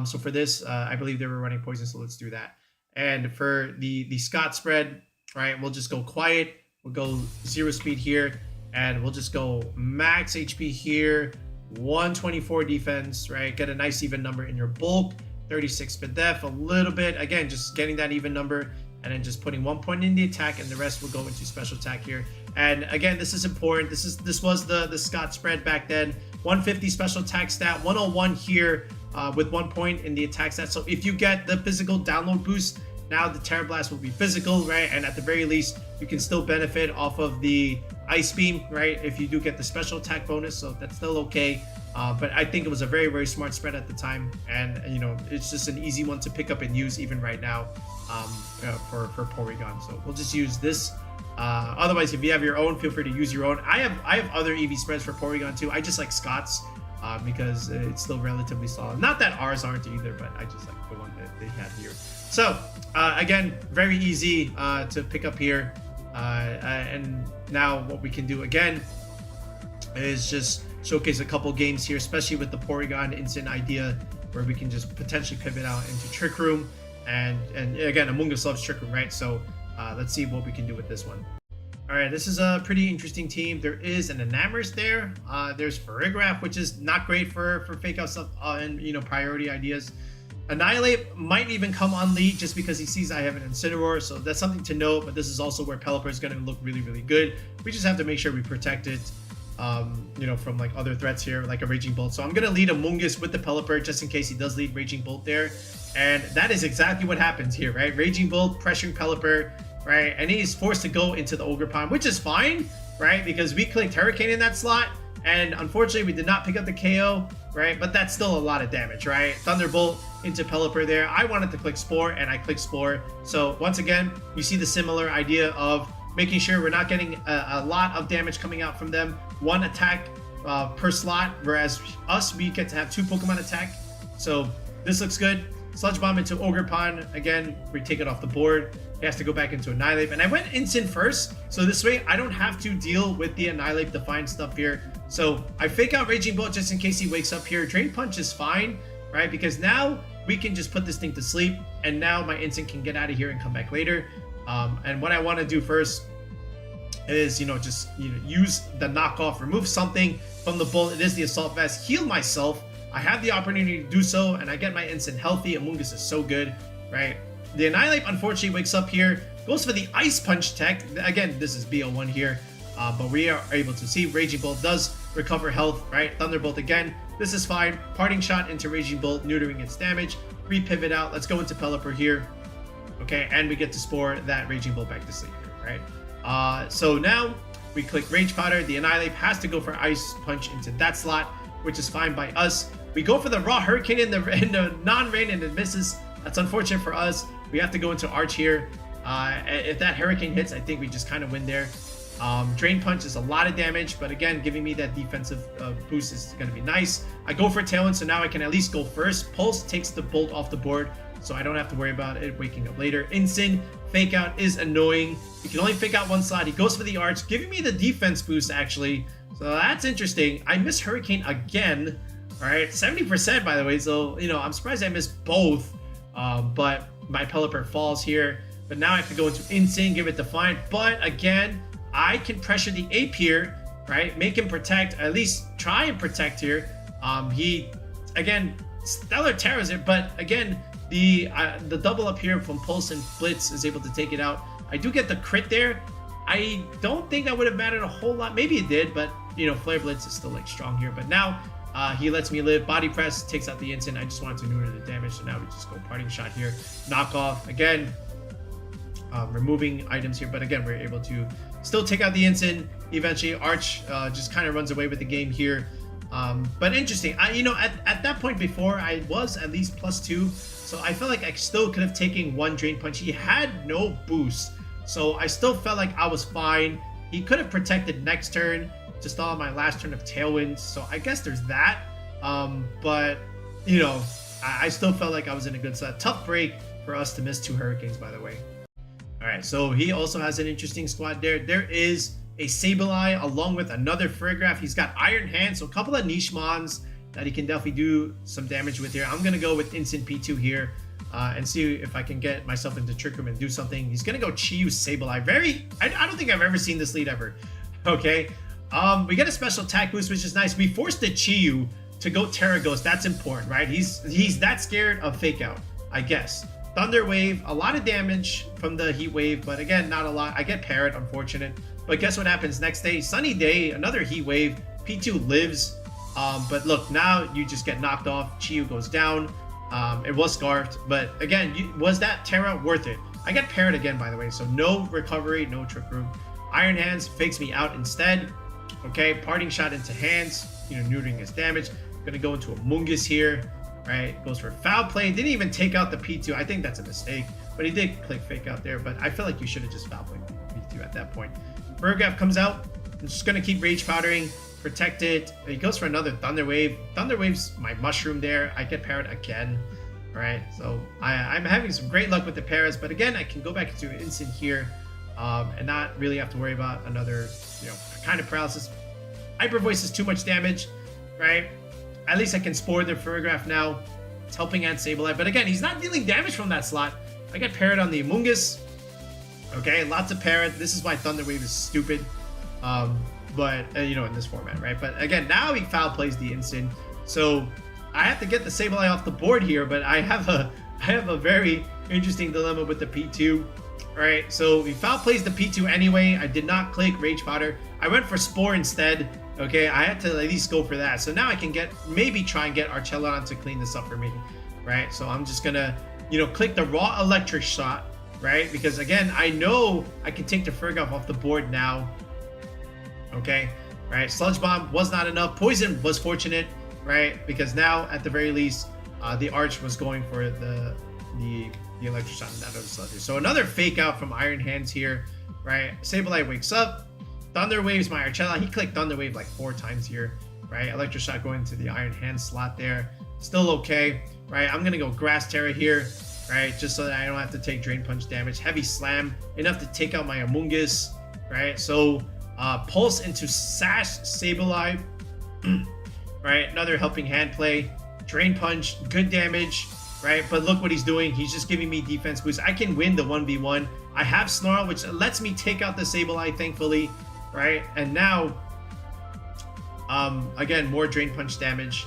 So for this, I believe they were running Poison, so let's do that. And for the Scott spread, right, we'll just go Quiet. We'll go 0 speed here, and we'll just go max HP here, 124 defense, right? Get a nice even number in your bulk, 36 speed def, a little bit. Again, just getting that even number, and then just putting 1 point in the attack, and the rest will go into special attack here. And again, this is important. This was the Scott spread back then. 150 special attack stat, 101 here with 1 point in the attack stat. So if you get the physical download boost, now the Terra Blast will be physical, right? And at the very least, you can still benefit off of the Ice Beam, right? If you do get the special attack bonus, so that's still okay. But I think it was a very, very smart spread at the time, and you know, it's just an easy one to pick up and use even right now for Porygon. So we'll just use this. Otherwise, if you have your own, feel free to use your own. I have other EV spreads for Porygon too. I just like Scott's because it's still relatively solid. Not that ours aren't either, but I just like the one that they had here. So again, very easy to pick up here. And now what we can do again is just showcase a couple games here, especially with the Porygon Instant idea, where we can just potentially pivot out into Trick Room. And again, Amoongus loves Trick Room, right? So let's see what we can do with this one. All right, this is a pretty interesting team. There is an Enamorus there. There's Farigiraf, which is not great for fake out stuff and, you know, priority ideas. Annihilate might even come on lead just because he sees I have an Incineroar, so that's something to note. But this is also where Pelipper is going to look really, really good. We just have to make sure we protect it, you know, from like other threats here, like a Raging Bolt. So I'm going to lead Amoongus with the Pelipper just in case he does lead Raging Bolt there. And that is exactly what happens here, right? Raging Bolt pressuring Pelipper, right? And he's forced to go into the Ogre-Pond, which is fine, right? Because we clicked Hurricane in that slot. And unfortunately, we did not pick up the KO, right? But that's still a lot of damage, right? Thunderbolt into Pelipper there. I wanted to click Spore, and I clicked Spore. So once again, you see the similar idea of making sure we're not getting a lot of damage coming out from them. One attack per slot, whereas us, we get to have 2 Pokemon attack. So this looks good. Sludge Bomb into Ogre-Pond. Again, we take it off the board. He has to go back into Annihilate. And I went Instant first, so this way I don't have to deal with the Annihilate Defiant stuff here. So I fake out Raging Bolt just in case he wakes up here. Drain Punch is fine, right? Because now we can just put this thing to sleep, and now my Instant can get out of here and come back later. And what I want to do first is, you know, just use the knockoff, remove something from the Bolt. It is the Assault Vest. Heal myself. I have the opportunity to do so, and I get my Instant healthy. Amoongus is so good, right? The Annihilate unfortunately wakes up here, goes for the Ice Punch tech. Again, this is BO1 here, but we are able to see Raging Bolt does recover health, right? Thunderbolt again. This is fine. Parting Shot into Raging Bolt, neutering its damage. Repivot out. Let's go into Pelipper here. Okay, and we get to Spore that Raging Bolt back to sleep here, right? So now we click Rage Powder. The Annihilate has to go for Ice Punch into that slot, which is fine by us. We go for the Raw Hurricane in the non-rain, and it misses. That's unfortunate for us. We have to go into Arch here. If that Hurricane hits, I think we just kind of win there. Drain Punch is a lot of damage, but again, giving me that defensive boost is going to be nice. I go for Tailwind, so now I can at least go first. Pulse takes the Bolt off the board, so I don't have to worry about it waking up later. Instant Fake Out is annoying. You can only fake out one slot. He goes for the Arch, giving me the defense boost, actually. So that's interesting. I miss Hurricane again. All right, 70% by the way, so, you know, I'm surprised I missed both. But my Pelipper falls here. But now I have to go into Insane, give it Defiant. But again, I can pressure the Ape here, right? Make him protect, at least try and protect here. He, again, Stellar Terrors it, but again, the double up here from Pulse and Blitz is able to take it out. I do get the crit there. I don't think that would have mattered a whole lot. Maybe it did, but, you know, Flare Blitz is still, like, strong here. But now, he lets me live. Body Press takes out the Instant. I just wanted to neuter the damage, so now we just go Parting Shot here. Knock off. Again, removing items here, but again, we're able to still take out the Instant. Eventually, Arch just kind of runs away with the game here. But interesting. You know, at that point before, I was at least +2, so I felt like I still could have taken one Drain Punch. He had no boost, so I still felt like I was fine. He could have protected next turn. Just on my last turn of Tailwind, so I guess there's that. But, you know, I still felt like I was in a good set. Tough break for us to miss 2 Hurricanes, by the way. All right, so he also has an interesting squad there. There is a Sableye along with another Farigiraf. He's got Iron Hand, so a couple of niche mons that he can definitely do some damage with here. I'm going to go with Instant P2 here and see if I can get myself into Trick Room and do something. He's going to go Chi-Yu Sableye. I don't think I've ever seen this lead ever. Okay. We get a special attack boost, which is nice. We forced the Chi-Yu to go Terra Ghost. That's important, right? He's that scared of Fake Out, I guess. Thunder Wave, a lot of damage from the Heat Wave, but again, not a lot. I get Parrot, unfortunate. But guess what happens next day? Sunny Day, another Heat Wave. P2 lives. But look, now you just get knocked off. Chi-Yu goes down. It was Scarfed, but again, was that Terra worth it? I get Parrot again, by the way, so no recovery, no Trick Room. Iron Hands fakes me out instead. Okay, Parting Shot into Hands, you know, neutering his damage. Gonna go into Amoongus here, right? Goes for Foul Play. Didn't even take out the P2. I think that's a mistake, but he did click Fake Out there. But I feel like you should have just Foul Played P2 at that point. Farigiraf comes out. I'm just gonna keep Rage Powdering, protect it. He goes for another Thunder Wave. Thunder Wave's my Mushroom there. I get Parrot again, right? So I'm having some great luck with the Paras, but again, I can go back into Instant here. And not really have to worry about another, you know, kind of paralysis. Hyper Voice is too much damage, right? At least I can Spore the Farigiraf now. It's helping out Sableye, but again, he's not dealing damage from that slot. I get Parrot on the Amoongus. Okay, lots of Parrot. This is why Thunder Wave is stupid. But you know, in this format, right? But again, now he Foul Plays the Instant. So I have to get the Sableye off the board here, but I have a very interesting dilemma with the P2. Alright, so he foul plays the P2 anyway. I did not click Rage Powder. I went for Spore instead. Okay, I had to at least go for that. So now I can maybe try and get Archaludon to clean this up for me. Right, so I'm just gonna, click the raw electric shot, right? Because again, I know I can take the Fergoff off the board now. Okay, right, Sludge Bomb was not enough. Poison was fortunate, right? Because now, at the very least, the Arch was going for the electric shot and that other Sludge. So another fake out from Iron Hands here, right? Sableye wakes up. Thunder Waves my Archaludon. He clicked Thunder Wave like 4 times here, right? Electric Shot going to the Iron Hand slot there. Still okay, right? I'm gonna go Grass Terra here, right? Just so that I don't have to take Drain Punch damage. Heavy Slam, enough to take out my Amoongus, right? So Pulse into Sash Sableye, right? Another helping hand play. Drain Punch, good damage, right? But look what he's doing. He's just giving me defense boost. I can win the 1v1. I have Snarl, which lets me take out the Sableye, thankfully, right? And now, again, more Drain Punch damage.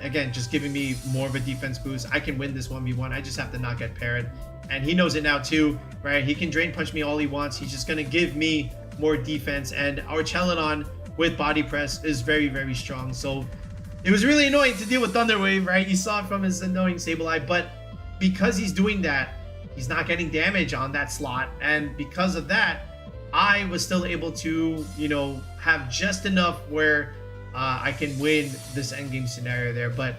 Again, just giving me more of a defense boost. I can win this 1v1. I just have to not get parried. And he knows it now too, right? He can Drain Punch me all he wants. He's just going to give me more defense. And Archaludon with Body Press is very, very strong. So it was really annoying to deal with Thunder Wave, right? You saw it from his annoying Sableye. But because he's doing that, he's not getting damage on that slot. And because of that, I was still able to, have just enough where I can win this endgame scenario there. But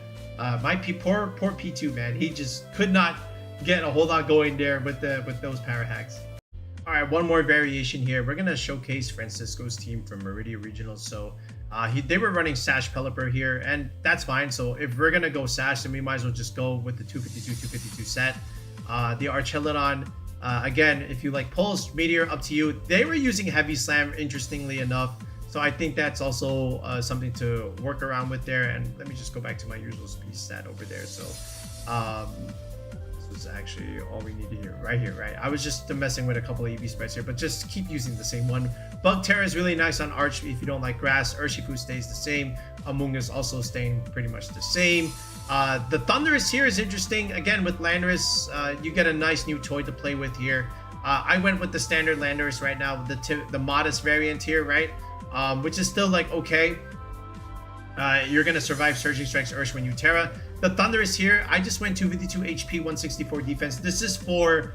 my poor P2, man, he just could not get a whole lot going there with those power hacks. All right, one more variation here. We're gonna showcase Francisco's team from Meridia Regionals. So they were running Sash Pelipper here, and that's fine. So if we're gonna go Sash, then we might as well just go with the 252 set. The Archaludon, again, if you like Pulse, Meteor, up to you. They were using Heavy Slam, interestingly enough. So I think that's also something to work around with there. And let me just go back to my usual speed stat over there. So this is actually all we need to hear right here, right? I was just messing with a couple of EV sprites here, but just keep using the same one. Bug Terra is really nice on Arch if you don't like grass. Urshifu stays the same. Amoongus also staying pretty much the same. The Thundurus here is interesting. Again, with Landorus, you get a nice new toy to play with here. I went with the standard Landorus right now, the modest variant here, right? Which is still like okay. You're gonna survive Surging Strikes Ursh when you Terra. The Thundurus here, I just went 252 HP, 164 defense. This is for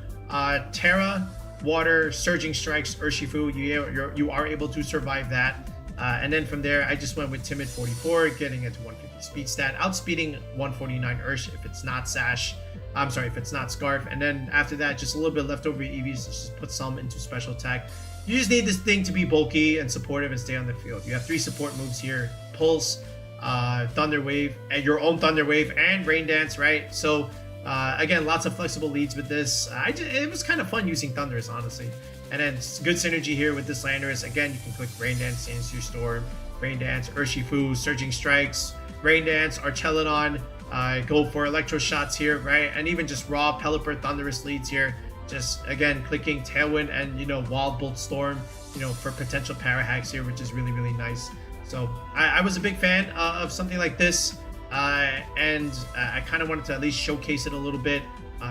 Terra, Water, Surging Strikes, Urshifu. You are able to survive that. And then from there, I just went with Timid 44, getting it to 150 speed stat, outspeeding 149 Ursh if it's not Sash. I'm sorry, if it's not Scarf. And then after that, just a little bit leftover EVs, just put some into special attack. You just need this thing to be bulky and supportive and stay on the field. You have 3 support moves here: Pulse, Thunder Wave, and your own Thunder Wave, and Rain Dance, right? So again, lots of flexible leads with this. It was kind of fun using Thundurus, honestly. And then good synergy here with this Landorus. Again, you can click Rain Dance, Sandstorm Storm, Rain Dance, Urshifu, Surging Strikes, Rain Dance, Archaludon. Go for Electro Shots here, right? And even just raw Pelipper Thundurus leads here. Just again clicking Tailwind and Wild Bolt Storm, for potential power hacks here, which is really, really nice. So I was a big fan of something like this, and I kind of wanted to at least showcase it a little bit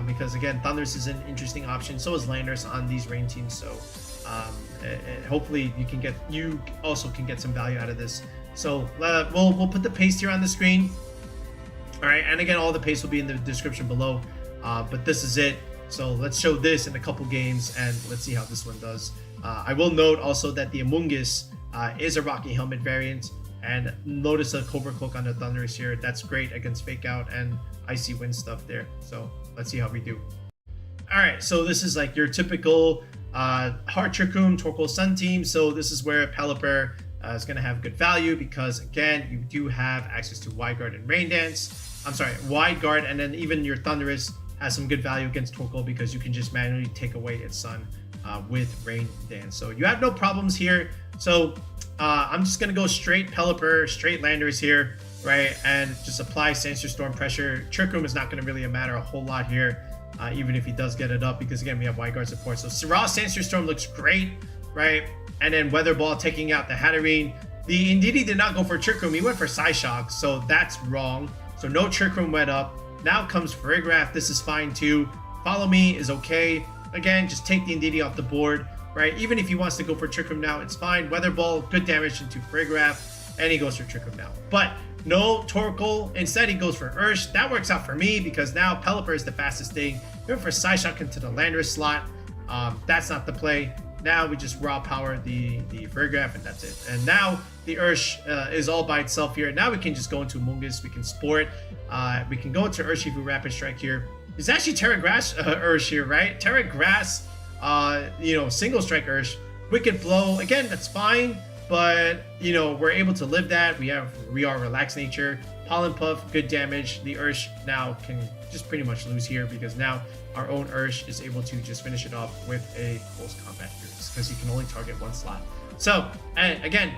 because again, Thundurus is an interesting option. So is Landorus on these rain teams. So hopefully you also can get some value out of this. So we'll put the paste here on the screen. All right, and again, all the paste will be in the description below. But this is it. So let's show this in a couple games and let's see how this one does. I will note also that the Amoongus is a Rocky Helmet variant, and notice a Cobra Cloak on the Thundurus here. That's great against Fake Out and Icy Wind stuff there. So let's see how we do. All right, so this is like your typical Hard Trick Room Torkoal Sun team. So this is where Pelipper is going to have good value because again, you do have access to Wide Guard and Rain Dance. I'm sorry, Wide Guard, and then even your Thundurus has some good value against Torkoal because you can just manually take away its Sun with Rain Dance. So you have no problems here. So I'm just gonna go straight Pelipper, straight Landorus here, right? And just apply Sandstorm Storm pressure. Trick Room is not gonna really matter a whole lot here, even if he does get it up, because again, we have Wide Guard support. So raw Sandstorm Storm looks great, right? And then Weather Ball taking out the Hatterene. The Indeedee did not go for Trick Room, he went for Psyshock, so that's wrong. So no Trick Room wet up. Now comes Farigiraf. This is fine too. Follow Me is okay. Again, just take the Indeedee off the board, right? Even if he wants to go for Trick Room now, it's fine. Weather Ball, good damage into Farigiraf, and he goes for Trick Room now. But no Torkoal. Instead, he goes for Ursh. That works out for me because now Pelipper is the fastest thing. Going for Psyshock into the Landorus slot. That's not the play. Now we just raw power the Farigiraf, and that's it. And now the Ursh is all by itself here. Now we can just go into Amoongus. We can Sport. We can go into Urshifu-Rapid Strike here. It's actually Terra Grass Ursh here, right? Terra Grass, single strike Ursh. Wicked Blow. Again, that's fine. But, we're able to live that. We are Relaxed Nature. Pollen Puff, good damage. The Ursh now can just pretty much lose here because now our own Ursh is able to just finish it off with a close combat Furious because he can only target one slot. So, and again,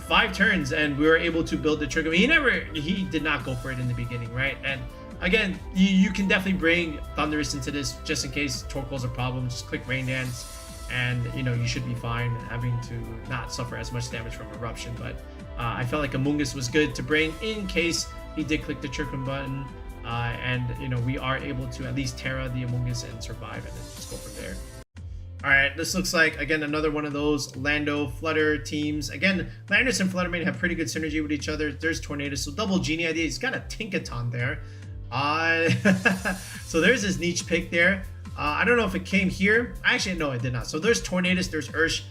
5 turns and we were able to build the trigger. He did not go for it in the beginning, right? And again, you can definitely bring Thundurus into this just in case Torkoal's a problem. Just click Rain Dance and you should be fine having to not suffer as much damage from Eruption. But I felt like Amoongus was good to bring in case he did click the Trick Room button. We are able to at least Terra the Amoongus and survive and then just go from there. Alright, this looks like, again, another one of those Lando Flutter teams. Again, Landorus and Flutter Mane have pretty good synergy with each other. There's Tornadus, so double Genie idea. He's got a Tinkaton there. So there's his niche pick there. I don't know if it came here. Actually, no, it did not. So there's Tornadus, there's Ursh.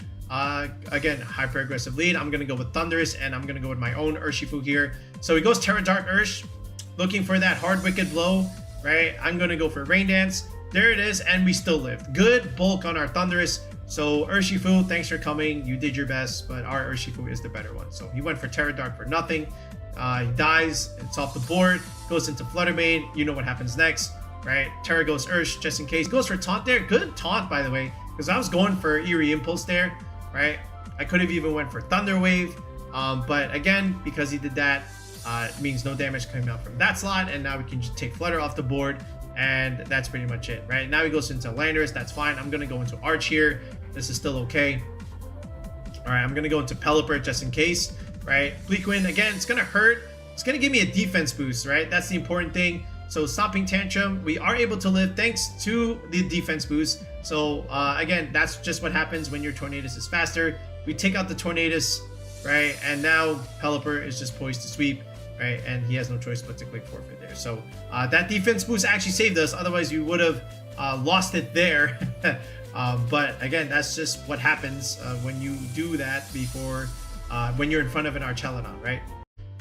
Again, hyper aggressive lead. I'm going to go with Thundurus, and I'm going to go with my own Urshifu here. So he goes Terra Dark Ursh, looking for that hard Wicked Blow, right? I'm going to go for Rain Dance. There it is, and we still lived. Good bulk on our Thundurus. So Urshifu, thanks for coming. You did your best, but our Urshifu is the better one. So he went for Terra Dark for nothing. He dies. It's off the board. Goes into Flutter Mane. You know what happens next, right? Terra goes Ursh just in case. Goes for Taunt there. Good taunt, by the way, because I was going for Eerie Impulse there, right? I could have even went for Thunder Wave, but again, because he did that, it means no damage coming out from that slot, and now we can just take Flutter off the board, and that's pretty much it, right? Now he goes into Landorus. That's fine. I'm going to go into Arch here. This is still okay. All right, I'm going to go into Pelipper just in case, right? Bleak Wind, again, it's going to hurt. It's going to give me a defense boost, right? That's the important thing. So Stomping Tantrum, we are able to live thanks to the defense boost. So again, that's just what happens when your Tornadus is faster. We take out the Tornadus, right? And now Pelipper is just poised to sweep, right? And he has no choice but to click forfeit there. So that defense boost actually saved us. Otherwise, we would have lost it there. But again, that's just what happens when you do that before, when you're in front of an Archaludon, right?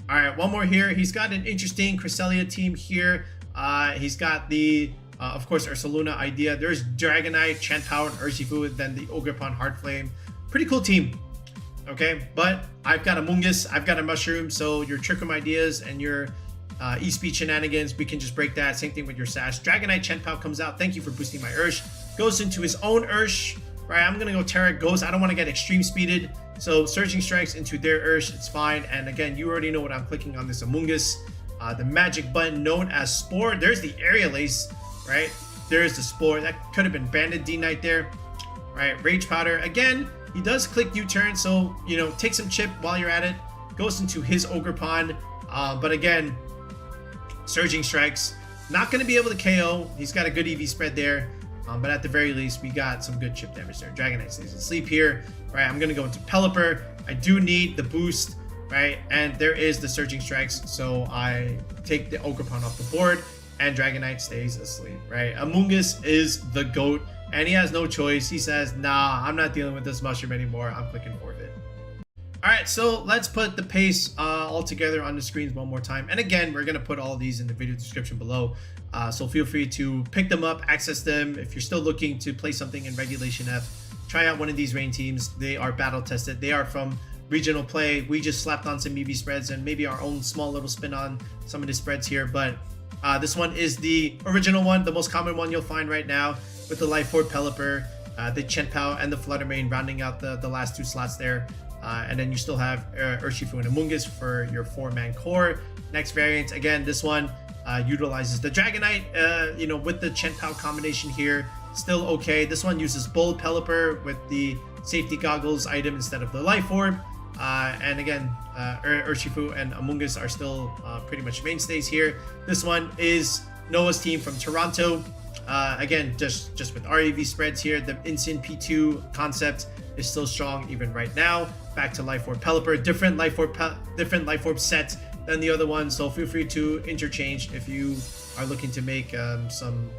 All right, one more here. He's got an interesting Cresselia team here. He's got the, of course, Ursaluna idea. There's Dragonite, Chien-Pao, and Urshifu, then the Ogerpon Heartflame. Pretty cool team, okay? But I've got Amoongus, I've got a Mushroom, so your Trick Room ideas and your E-Speed shenanigans, we can just break that. Same thing with your Sash. Dragonite, Chien-Pao comes out. Thank you for boosting my Ursh. Goes into his own Ursh, right? I'm going to go Terra Ghost. I don't want to get extreme speeded. So Surging Strikes into their Ursh, it's fine. And again, you already know what I'm clicking on this Amoongus. The magic button known as Spore. There's the Aerial Ace, right? There's the Spore. That could have been Banded D-Knight there, right? Rage Powder. Again, he does click U-turn, so, take some chip while you're at it. Goes into his Ogerpon. But again, Surging Strikes. Not going to be able to KO. He's got a good EV spread there. But at the very least, we got some good chip damage there. Dragonite stays asleep here. Right, I'm going to go into Pelipper. I do need the boost, right? And there is the Surging Strikes. So I take the Ogerpon off the board. And Dragonite stays asleep, right? Amoongus is the GOAT. And he has no choice. He says, nah, I'm not dealing with this mushroom anymore. I'm clicking forfeit. All right, so let's put the pace all together on the screens one more time. And again, we're going to put all these in the video description below. So feel free to pick them up, access them. If you're still looking to play something in Regulation F, try out one of these rain teams. They are battle tested. They are from regional play. We just slapped on some EV spreads and maybe our own small little spin on some of the spreads here. But this one is the original one, the most common one you'll find right now with the Life Orb Pelipper, the Chien-Pao, and the Flutter Mane rounding out the last 2 slots there. And then you still have Urshifu and Amoongus for your 4-man core. Next variant, again, this one utilizes the Dragonite, with the Chien-Pao combination here. Still okay. This one uses Bold Pelipper with the Safety Goggles item instead of the Life Orb. And again, Urshifu and Amoongus are still pretty much mainstays here. This one is Noah's team from Toronto. Again, just with REV spreads here, the Instant P2 concept is still strong even right now. Back to Life Orb Pelipper, different Life Orb set than the other one, so feel free to interchange if you are looking to make some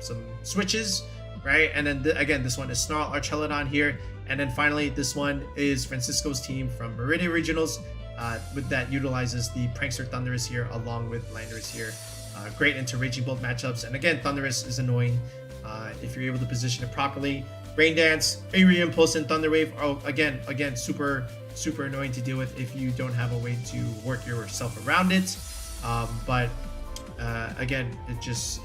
switches, right? And then again, this one is Snarl Archaludon here, and then finally this one is Francisco's team from Meridian Regionals, with that utilizes the Prankster Thundurus here along with Landorus here. Great into Raging Bolt matchups, and again, Thundurus is annoying if you're able to position it properly. Rain Dance, Aerial Impulse, and Thunder Wave are again super annoying to deal with if you don't have a way to work yourself around it. But again, it just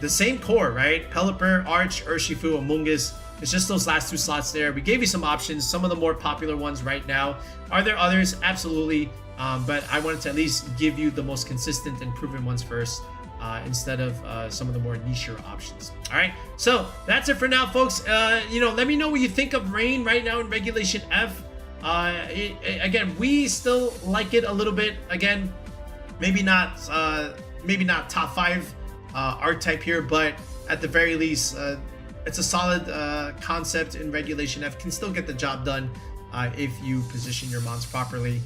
the same core, right? Pelipper, Arch, Urshifu, Amoongus. It's just those last two slots there. We gave you some options, some of the more popular ones right now. Are there others? Absolutely. But I wanted to at least give you the most consistent and proven ones first, instead of some of the more niche options. All right, so that's it for now, folks. Let me know what you think of Rain right now in Regulation F. Again, we still like it a little bit. Again, maybe not top 5 archetype here, but at the very least, it's a solid concept in Regulation F. Can still get the job done if you position your mons properly.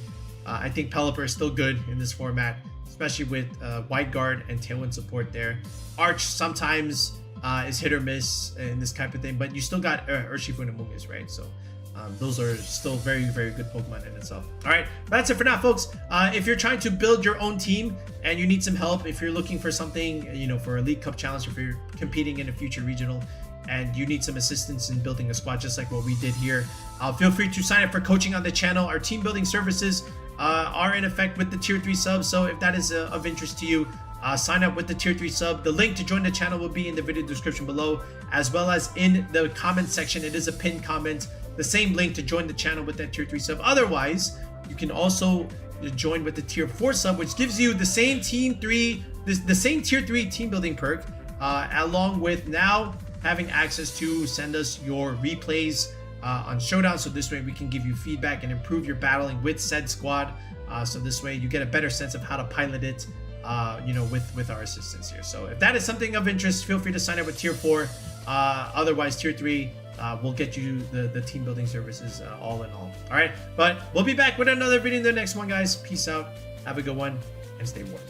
I think Pelipper is still good in this format, especially with Wide Guard and Tailwind support there. Arch sometimes is hit or miss in this type of thing, but you still got Urshifu and Amoongus, right? So those are still very good Pokemon in itself. All right, that's it for now, folks. If you're trying to build your own team and you need some help, if you're looking for something, for a League Cup challenge, if you're competing in a future regional and you need some assistance in building a squad just like what we did here, feel free to sign up for coaching on the channel. Our team building services are in effect with the tier 3 sub, so if that is of interest to you, sign up with the tier 3 sub. The link to join the channel will be in the video description below, as well as in the comment section. It is a pinned comment, the same link to join the channel with that tier 3 sub. Otherwise, you can also join with the tier 4 sub, which gives you the same the same tier 3 team building perk, along with now having access to send us your replays on Showdown, so this way we can give you feedback and improve your battling with said squad, so this way you get a better sense of how to pilot it, with our assistance here. So if that is something of interest, feel free to sign up with tier 4. Otherwise, tier 3 will get you the team building services all in all. All right, but we'll be back with another video in the next one, guys. Peace out, have a good one, and stay warm.